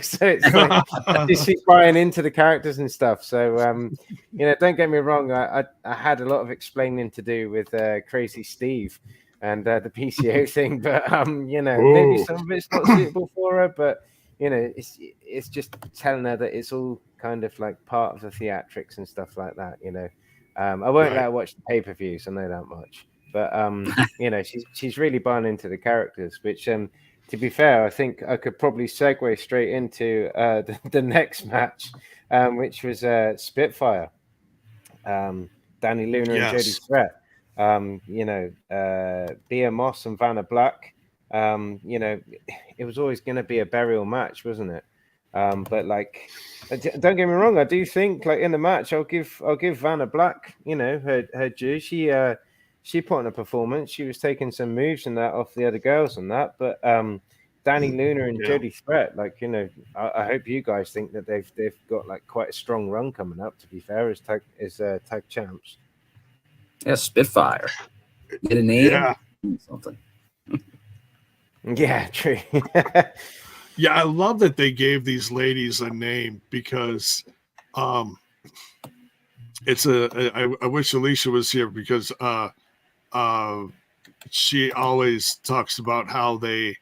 So it's like she's buying into the characters and stuff. So don't get me wrong. I had a lot of explaining to do with Crazy Steve and the PCO thing, but maybe some of it's not suitable for her, but it's just telling her that it's all kind of like part of the theatrics and stuff like that. I won't let her watch the pay-per-views, I know that much, but she's really buying into the characters, which to be fair, I think I could probably segue straight into the next match, which was Spitfire, Dani Luna and Jody Threat. Beaa Moss and Vanna Black. It was always going to be a burial match, wasn't it? But like, don't get me wrong, I do think like in the match, I'll give Vanna Black, her due. She put on a performance. She was taking some moves and that off the other girls and that. But Dani Luna and Jody Threat, like I hope you guys think that they've got like quite a strong run coming up. To be fair, as tag champs. Yeah, Spitfire. Get a name? Yeah. Something. Yeah, true. Yeah, I love that they gave these ladies a name because it's I wish Alicia was here because she always talks about how they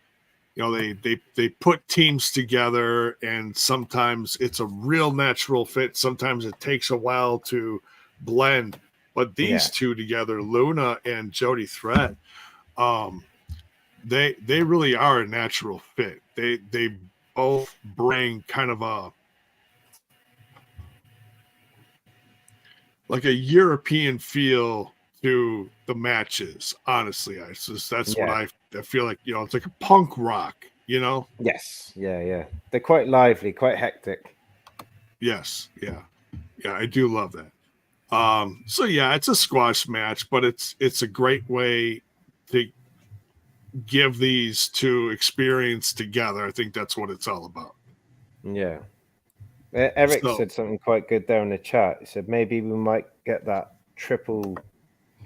put teams together, and sometimes it's a real natural fit. Sometimes it takes a while to blend. But these two together, Luna and Jody Threat, they really are a natural fit. They both bring kind of a European feel to the matches. Honestly, that's what I feel like. It's like a punk rock. you know? Yes. Yeah. They're quite lively, quite hectic. Yes. Yeah. Yeah, I do love that. So yeah, it's a squash match, but it's a great way to give these two experience together. I think that's what it's all about. Yeah. Eric So- said something quite good there in the chat. He said maybe we might get that triple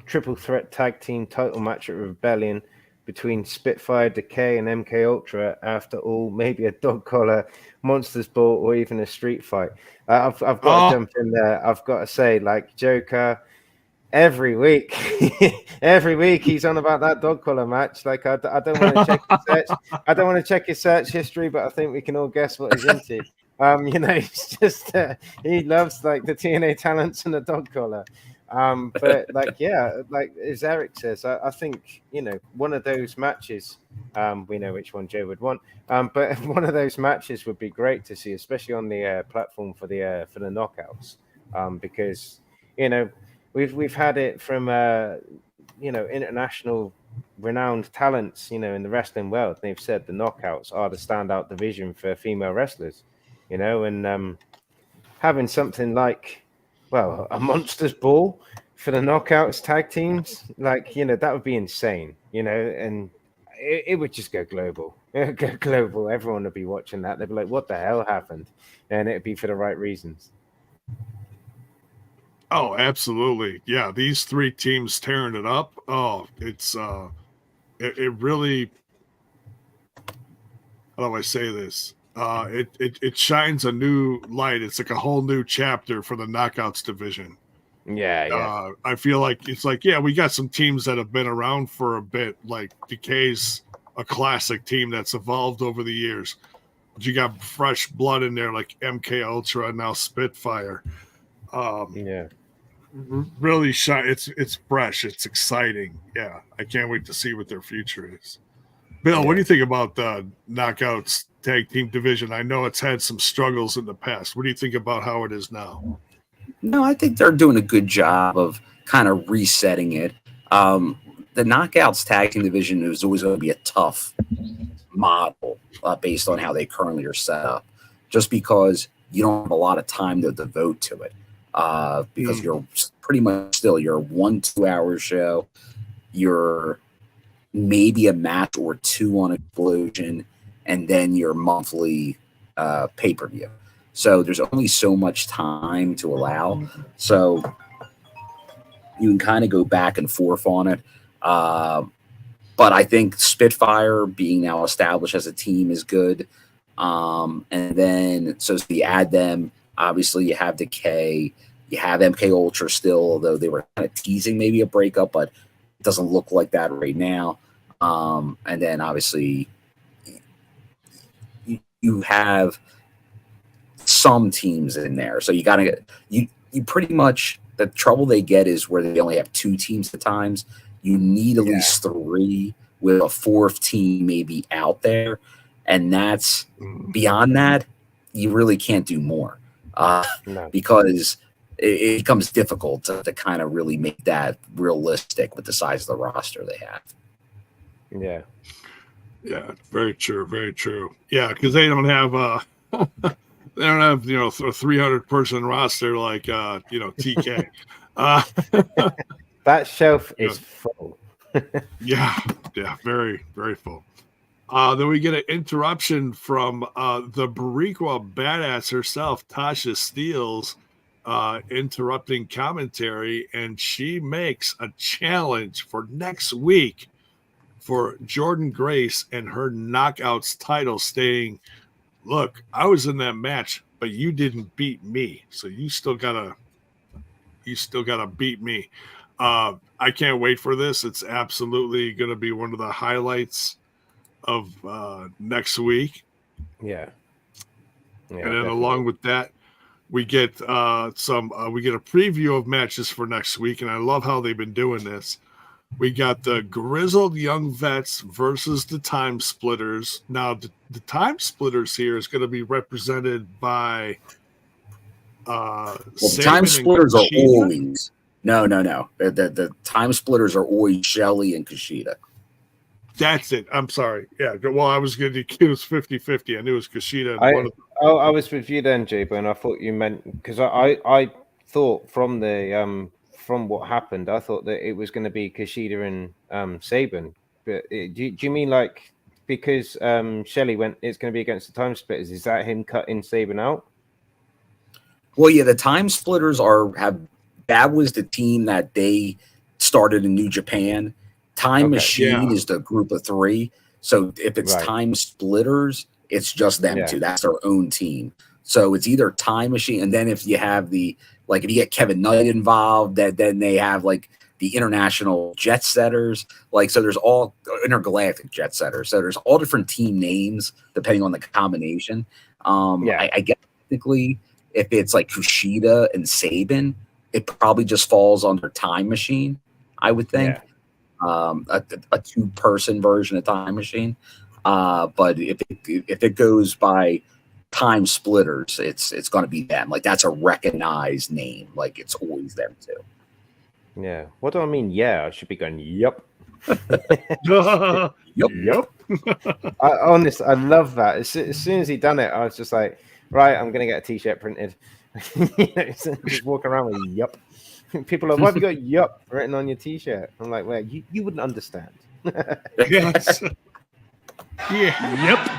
threat tag team title match at Rebellion between Spitfire, Decay, and MK Ultra. After all, maybe a dog collar, Monsters Ball, or even a street fight. I've got to jump in there. I've got to say, like Joker, every week, every week he's on about that dog collar match. Like I don't want to check his search. I don't want to check his search history, but I think we can all guess what he's into. You know, he's just he loves like the TNA talents and the dog collar. But like, yeah, like as Eric says, I think, you know, one of those matches, we know which one Joe would want, but one of those matches would be great to see, especially on the platform for the knockouts, because, you know, we've had it from, you know, international renowned talents, you know, in the wrestling world. They've said the knockouts are the standout division for female wrestlers, you know, and having something like, well, a Monsters Ball for the knockouts tag teams, like, you know, that would be insane, you know, and it would just go global. It would go global. Everyone would be watching that. They'd be like, what the hell happened? And it'd be for the right reasons. Oh, absolutely. Yeah, these three teams tearing it up. Oh, it's it really, how do I say this? It shines a new light. It's like a whole new chapter for the knockouts division. Yeah. I feel like it's like, yeah, we got some teams that have been around for a bit, like Decay's a classic team that's evolved over the years. But you got fresh blood in there like MK Ultra and now Spitfire. Yeah. Really shine. It's fresh. It's exciting. Yeah, I can't wait to see what their future is. Bill, what do you think about the knockouts tag team division? I know it's had some struggles in the past. What do you think about how it is now? No, I think they're doing a good job of kind of resetting it. The knockouts tag team division is always going to be a tough model based on how they currently are set up, just because you don't have a lot of time to devote to it. Because you're pretty much still you're a 1-2 hour show. You're maybe a match or two on Xplosion, and then your monthly pay-per-view. So there's only so much time to allow. So you can kind of go back and forth on it. But I think Spitfire being now established as a team is good. And then so you add them. Obviously, you have Decay. You have MK Ultra still, although they were kind of teasing maybe a breakup, but it doesn't look like that right now. And then obviously you have some teams in there. So you got to get you pretty much, the trouble they get is where they only have two teams at times. You need at least three with a fourth team maybe out there. And that's beyond that, you really can't do more because it becomes difficult to kind of really make that realistic with the size of the roster they have. Yeah. Yeah, very true, very true. Yeah, because they don't have they don't have, you know, a 300 person roster like you know, TK. That shelf is full. yeah, very, very full. Then we get an interruption from the Boricua badass herself, Tasha Steeles, interrupting commentary, and she makes a challenge for next week for Jordan Grace and her knockouts title, stating, look, I was in that match, but you didn't beat me, so you still gotta beat me. I can't wait for this. It's absolutely gonna be one of the highlights of next week. Yeah. And then along with that, we get we get a preview of matches for next week, and I love how they've been doing this. We got the Grizzled Young Vets versus the Time Splitters. Now, the Time Splitters here is going to be represented by the Time Splitters are always no. The Time Splitters are always Shelly and Kushida. That's it. I'm sorry. Yeah. Well, I was going to it was 50-50. I knew it was Kushida. And I was with you then, Jabo, and I thought you meant because I thought from the from what happened, I thought that it was going to be Kushida and Sabin. But do you mean like because Shelley went, it's going to be against the Time Splitters? Is that him cutting Sabin out? Well, yeah, the Time Splitters that was the team that they started in New Japan. Time Machine is the group of 3. So if it's Time Splitters, it's just them two. That's their own team. So it's either Time Machine, and then if you have if you get Kevin Knight involved, then they have like the International Jet Setters. So there's all Intergalactic Jet Setters. So there's all different team names depending on the combination. I guess technically, if it's like Kushida and Sabin, it probably just falls under Time Machine, I would think. A 2-person version of Time Machine. But if it goes by Time Splitters, it's going to be them. Like, that's a recognized name. Like, it's always them too. Yeah. What do I mean? Yeah, I should be going. Yup. Yep. I love that. As soon as he done it, I was just like, right, I'm gonna get a T-shirt printed. Just walking around with yup. People are, why have you got yup written on your T-shirt? I'm like, well, you wouldn't understand. Yes. Yep.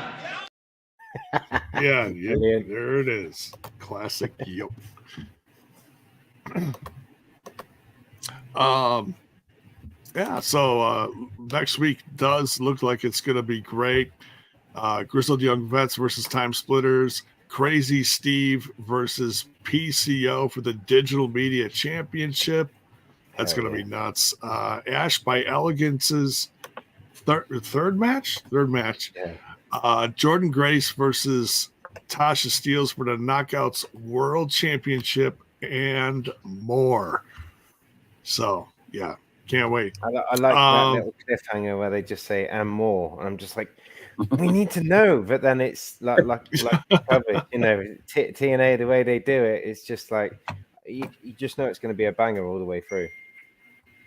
Yeah, there it is. Classic yup. So next week does look like it's going to be great. Grizzled Young Vets versus Time Splitters. Crazy Steve versus PCO for the Digital Media Championship. That's going to be nuts. Ash by Elegance's third match. Yeah. Jordan Grace versus Tasha Steeles for the Knockouts World Championship and more. So, yeah, can't wait. I like that little cliffhanger where they just say "and more," and I'm just like, we need to know. But then it's like covered, TNA, the way they do it, it's just like you just know it's going to be a banger all the way through.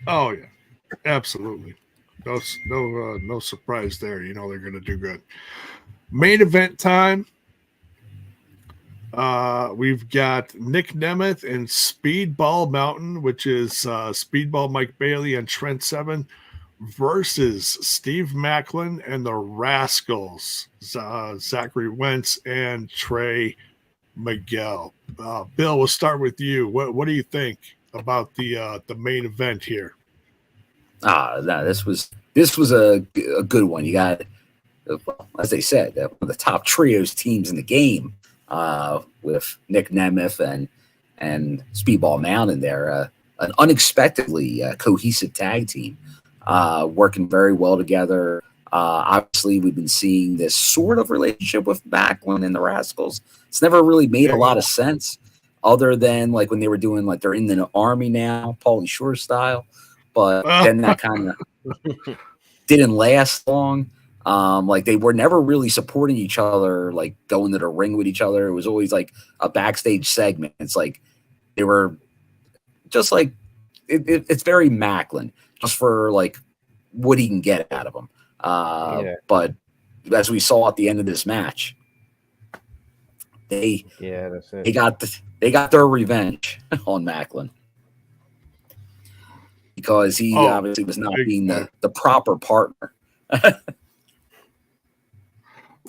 Oh yeah, absolutely. No surprise there. You know they're going to do good. Main event time. We've got Nick Nemeth and Speedball Mountain, which is Speedball Mike Bailey and Trent Seven versus Steve Maclin and the Rascalz, Zachary Wentz and Trey Miguel. Bill, we'll start with you. What do you think about the main event here? No, this was a good one. You got, as they said, one of the top trios teams in the game. With Nick Nemeth and Speedball Mountain there, an unexpectedly cohesive tag team, working very well together. Obviously, we've been seeing this sort of relationship with Maclin and the Rascalz. It's never really made a lot of sense, other than like when they were doing like they're in the army now, Pauly Shore style. But then that kind of didn't last long. Like they were never really supporting each other, like going to the ring with each other. It was always like a backstage segment. It's like they were just like it's very Maclin, just for like what he can get out of them. But as we saw at the end of this match, they got their revenge on Maclin because he obviously was not being the proper partner.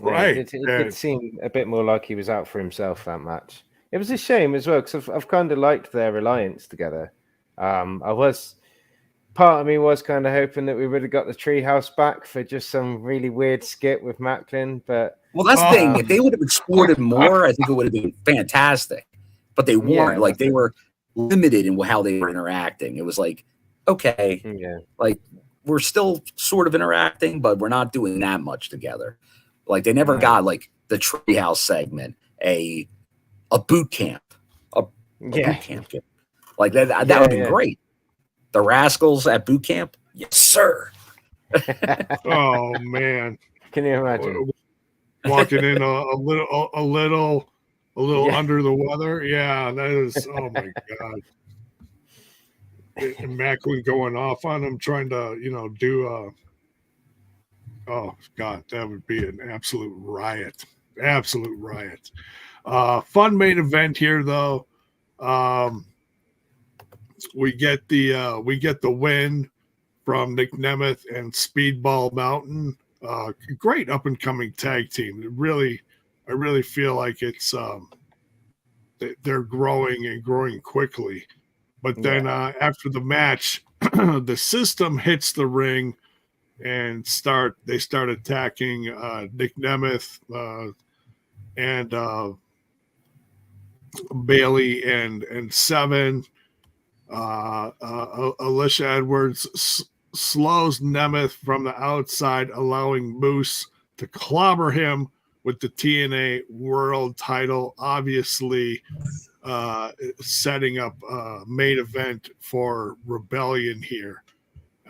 Right. It did seem a bit more like he was out for himself that match. It was a shame as well because I've kind of liked their alliance together. Part of me was kind of hoping that we would have got the treehouse back for just some really weird skit with Maclin. But that's the thing. If they would have explored more, I think it would have been fantastic. But they weren't. Like they were limited in how they were interacting. It was like, okay, like we're still sort of interacting, but we're not doing that much together. Like they never got like the treehouse segment, a boot camp, a boot camp. Like that would have been great. The Rascalz at boot camp, yes, sir. Oh man, can you imagine walking in a little under the weather? Yeah, that is. Oh my god. And Maclin going off on him, trying to do Oh God, that would be an absolute riot. Absolute riot. Fun main event here though. We get the win from Nick Nemeth and Speedball Mountain. Great up and coming tag team. I really feel like it's they're growing and growing quickly. But then after the match, the system hits the ring and they start attacking Nick Nemeth and Bailey and Sabin. Alicia Edwards slows Nemeth from the outside, allowing Moose to clobber him with the TNA World title, obviously setting up a main event for Rebellion here.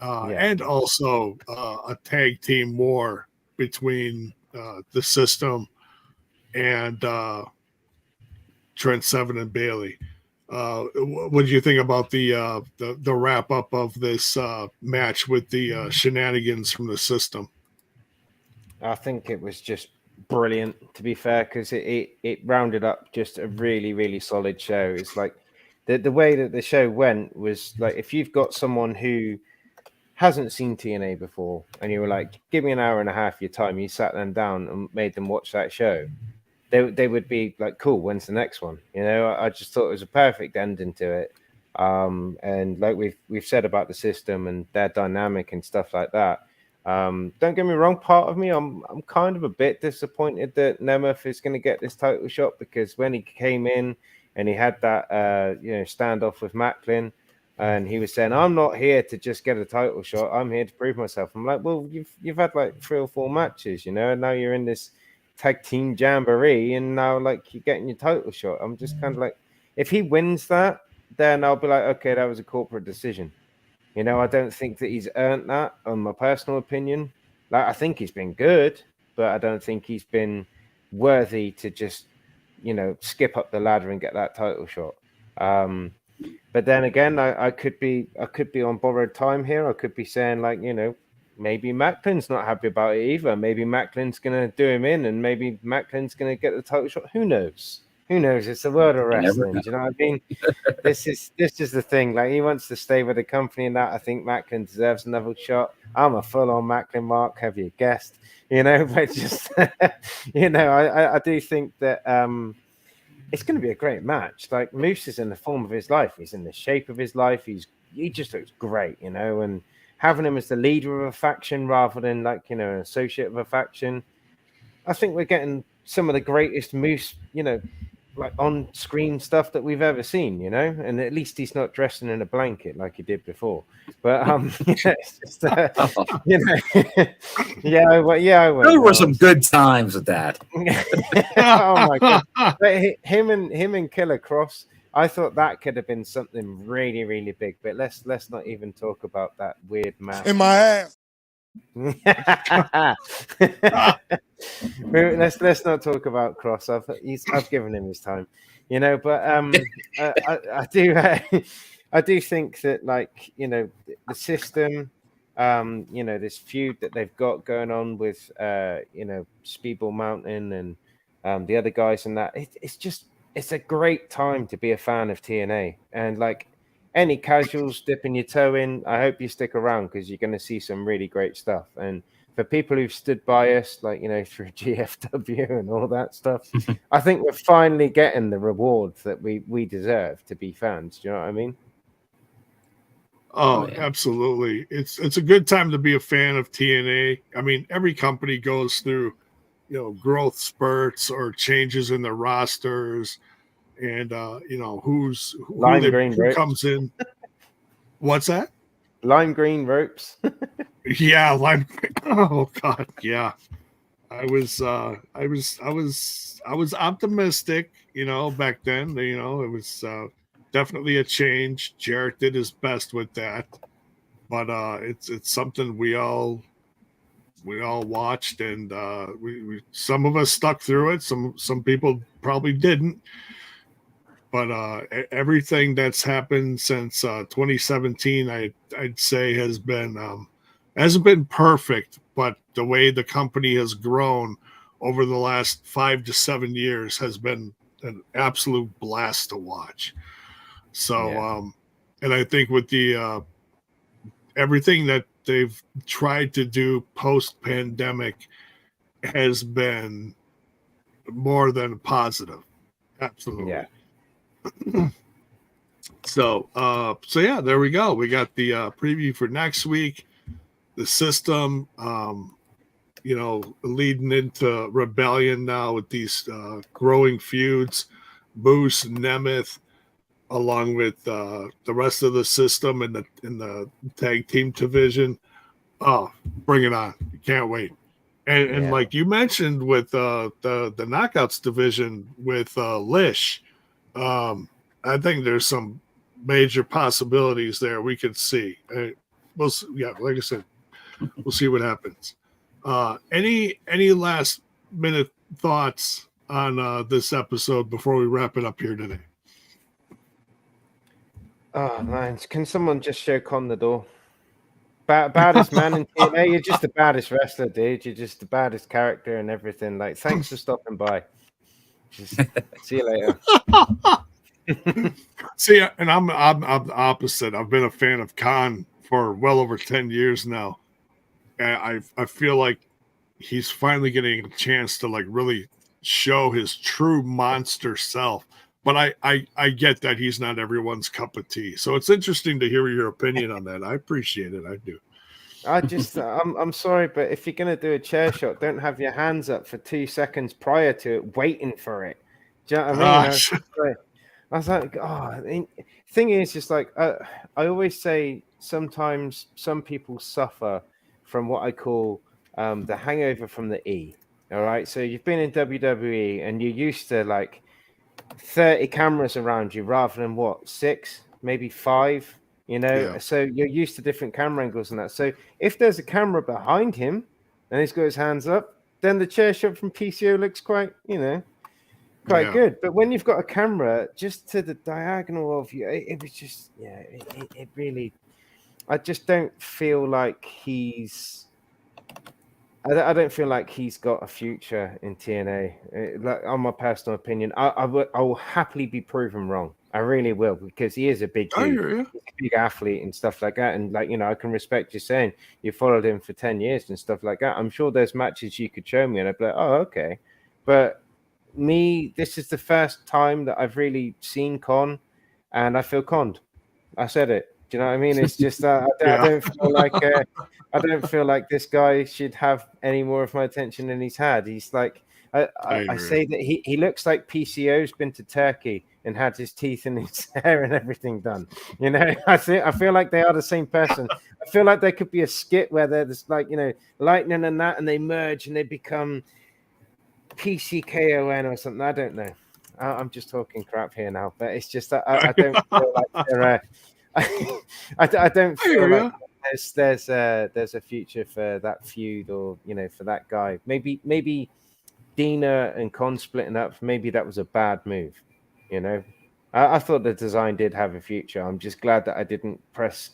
And also a tag team war between the system and Trent Seven and Bailey. What did you think about the wrap up of this match with the shenanigans from the system? I think it was just brilliant, to be fair, because it rounded up just a really, really solid show. It's like the way that the show went was like, if you've got someone who hasn't seen TNA before and you were like, give me an hour and a half of your time, you sat them down and made them watch that show, they would be like, cool, when's the next one? You know, I just thought it was a perfect ending to it. And like we've said about the system and their dynamic and stuff like that. Don't get me wrong, part of me, I'm kind of a bit disappointed that Nemeth is going to get this title shot, because when he came in and he had that standoff with Maclin, and he was saying, I'm not here to just get a title shot, I'm here to prove myself. I'm like, well, you've had like 3 or 4 matches, you know, and now you're in this tag team jamboree, and now like you're getting your title shot. I'm just kind of like, if he wins that, then I'll be like, okay, that was a corporate decision. You know, I don't think that he's earned that, on my personal opinion. Like, I think he's been good, but I don't think he's been worthy to just, you know, skip up the ladder and get that title shot. But then again, I could be on borrowed time here. I could be saying, like, you know, maybe Maclin's not happy about it either. Maybe Maclin's going to do him in, and maybe Maclin's going to get the title shot. Who knows? Who knows? It's the world of wrestling. Do you know what I mean? This is the thing. Like, he wants to stay with the company, and that I think Maclin deserves another shot. I'm a full-on Maclin mark. Have you guessed? You know, but just you know, I do think that it's going to be a great match. Like, Moose is in the form of his life. He's in the shape of his life. He just looks great, you know. And having him as the leader of a faction rather than, like, you know, an associate of a faction, I think we're getting some of the greatest Moose, you know, like on-screen stuff that we've ever seen, you know. And at least he's not dressing in a blanket like he did before. But it's just, you know, There were some good times with that. Oh my god! But him and Killer Cross, I thought that could have been something really, really big. But let's not even talk about that weird match. In my ass. let's not talk about Cross. I've given him his time, you know. But I do think that, like, you know, the system, you know, this feud that they've got going on with you know, Speedball Mountain and the other guys, and that it's a great time to be a fan of TNA. And like, any casuals dipping your toe in, I hope you stick around, because you're going to see some really great stuff. And for people who've stood by us, like, you know, through GFW and all that stuff, I think we're finally getting the rewards that we deserve to be fans. Do you know what I mean? Oh, yeah. Absolutely. It's a good time to be a fan of TNA. I mean, every company goes through, you know, growth spurts or changes in their rosters. And you know, who comes in. What's that? Lime green ropes. Yeah, lime. Oh God, yeah. I was optimistic, you know, back then. You know, it was definitely a change. Jarrett did his best with that, but it's something we all watched, and we some of us stuck through it. Some people probably didn't. But everything that's happened since 2017, I'd say has been hasn't been perfect, but the way the company has grown over the last 5 to 7 years has been an absolute blast to watch. So, and I think with the everything that they've tried to do post-pandemic has been more than positive. Absolutely. Yeah. So yeah, there we go. We got the preview for next week, the system, leading into Rebellion now with these growing feuds, Moose, Nemeth, along with the rest of the system in the tag team division. Oh, bring it on. Can't wait. And like you mentioned with the knockouts division with Lish, I think there's some major possibilities there we could see. Like I said, we'll see what happens. Any last minute thoughts on this episode before we wrap it up here today? Oh man, can someone just show Con the door? Baddest man in TNA. You're just the baddest wrestler, dude. You're just the baddest character and everything. Like, thanks for stopping by. Just see you later. See, and I'm the opposite. I've been a fan of Khan for well over 10 years now. And I feel like he's finally getting a chance to like really show his true monster self. But I get that he's not everyone's cup of tea. So it's interesting to hear your opinion on that. I appreciate it. I do. I'm sorry, but if you're gonna do a chair shot, don't have your hands up for 2 seconds prior to it, waiting for it. Do you know what I mean? I was like, thing is, just like I always say, sometimes some people suffer from what I call the hangover from the E. All right, so you've been in WWE and you're used to like 30 cameras around you rather than 6, maybe 5. So you're used to different camera angles and that. So if there's a camera behind him and he's got his hands up, then the chair shot from PCO looks quite good. But when you've got a camera just to the diagonal of you, it was just, it really, I just don't feel like I don't feel like he's got a future in TNA. Like, on my personal opinion, I will happily be proven wrong. I really will, because he is a big dude, he's a big athlete and stuff like that. And I can respect you saying you followed him for 10 years and stuff like that. I'm sure there's matches you could show me and I'd be like, oh, okay. But this is the first time that I've really seen Con, and I feel conned. I said it. Do you know what I mean? It's just I don't feel like this guy should have any more of my attention than he's had. He's like, I say that he looks like PCO's been to Turkey and had his teeth and his hair and everything done. I feel like they are the same person. I feel like there could be a skit where there's like, lightning and that, and they merge and they become PCKON or something. I don't know. I'm just talking crap here now, but it's just that I don't feel like they're. I don't feel like there's a future for that feud, or for that guy. Maybe Dina and Con splitting up. Maybe that was a bad move. I thought the design did have a future. I'm just glad that I didn't press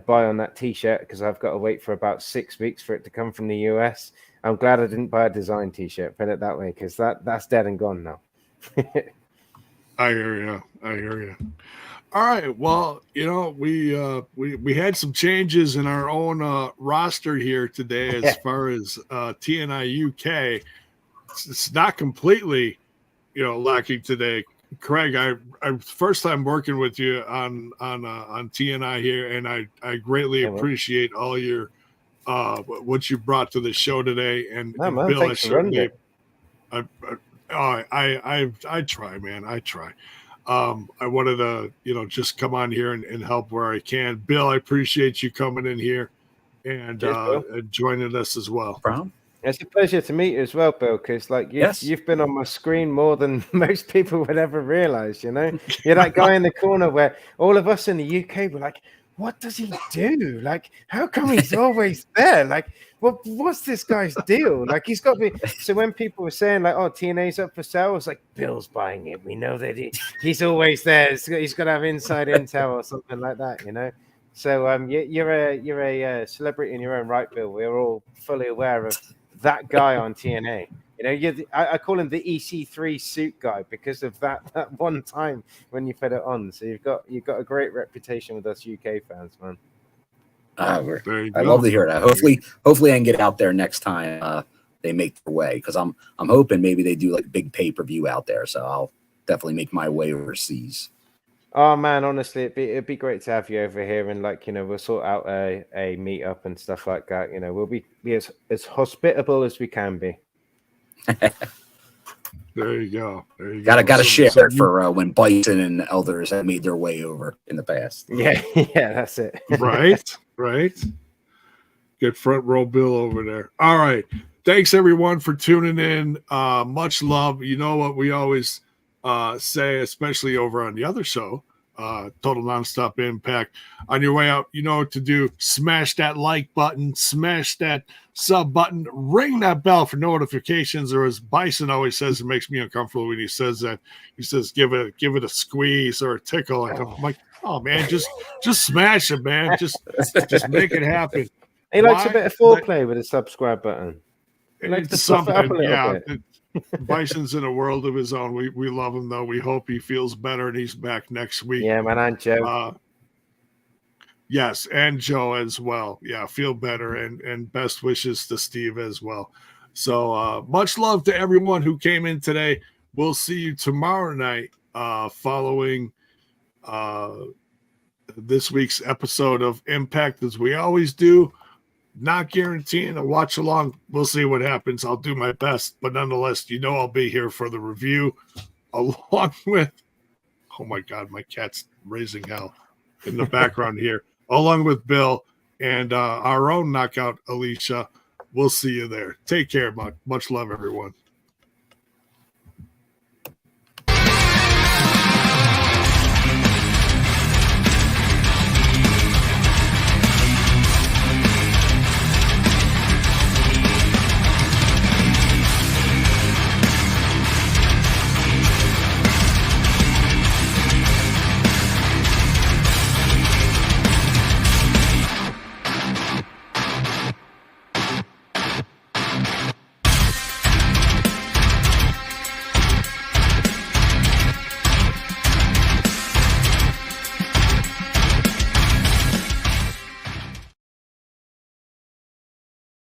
buy on that T-shirt, because I've got to wait for about 6 weeks for it to come from the US. I'm glad I didn't buy a design T-shirt. Put it that way, because that's dead and gone now. I hear you. All right. Well, we had some changes in our own roster here today as far as TNI-UK. It's not completely, lacking today. Craig, I first time working with you on TNI here, and I greatly appreciate all your what you brought to the show today. And Bill, I certainly, I try, man. I try. I wanted to, just come on here and help where I can. Bill, I appreciate you coming in here and joining us as well. It's a pleasure to meet you as well, Bill, because you've been on my screen more than most people would ever realize. You're that guy in the corner where all of us in the UK were like, what does he do? Like, how come he's always there? Like, what's this guy's deal? Like, he's got me. So when people were saying like, oh, TNA's up for sale, I was like, Bill's buying it. We know that he's always there. He's got to have inside intel or something like that, So you're a celebrity in your own right, Bill. We're all fully aware of that guy on TNA. You know, I call him the EC3 suit guy because of that one time when you put it on. So you've got a great reputation with us UK fans, man. I love to hear that. Hopefully I can get out there next time they make their way, because I'm hoping maybe they do like big pay-per-view out there. So I'll definitely make my way overseas. Oh man, honestly, it'd be great to have you over here, and like, you know, we'll sort out a meetup and stuff like that. You know, we'll be as hospitable as we can be. There you go. Gotta share it for when Bison and elders have made their way over in the past. Yeah, that's it. Right. Get front row Bill over there. All right. Thanks everyone for tuning in. Much love. You know what we always say, especially over on the other show, Total Nonstop Impact. On your way out, you know what to do. Smash that like button, smash that sub button, ring that bell for notifications, or as Bison always says, it makes me uncomfortable when he says that. He says give it a squeeze or a tickle. I'm like, oh man, just smash it, man. Just make it happen. He likes a bit of foreplay with the subscribe button. He likes to stuff it up a little bit. Bison's in a world of his own. We love him though. We hope he feels better and he's back next week. Yeah, man, and Joe. Yes, and Joe as well. Yeah, feel better, and best wishes to Steve as well. So much love to everyone who came in today. We'll see you tomorrow night following this week's episode of Impact, as we always do. Not guaranteeing a watch along. We'll see what happens. I'll do my best, but nonetheless, you know I'll be here for the review, along with, oh my God, my cat's raising hell in the background here, along with Bill and our own knockout Alicia. We'll see you there. Take care. Much love, everyone.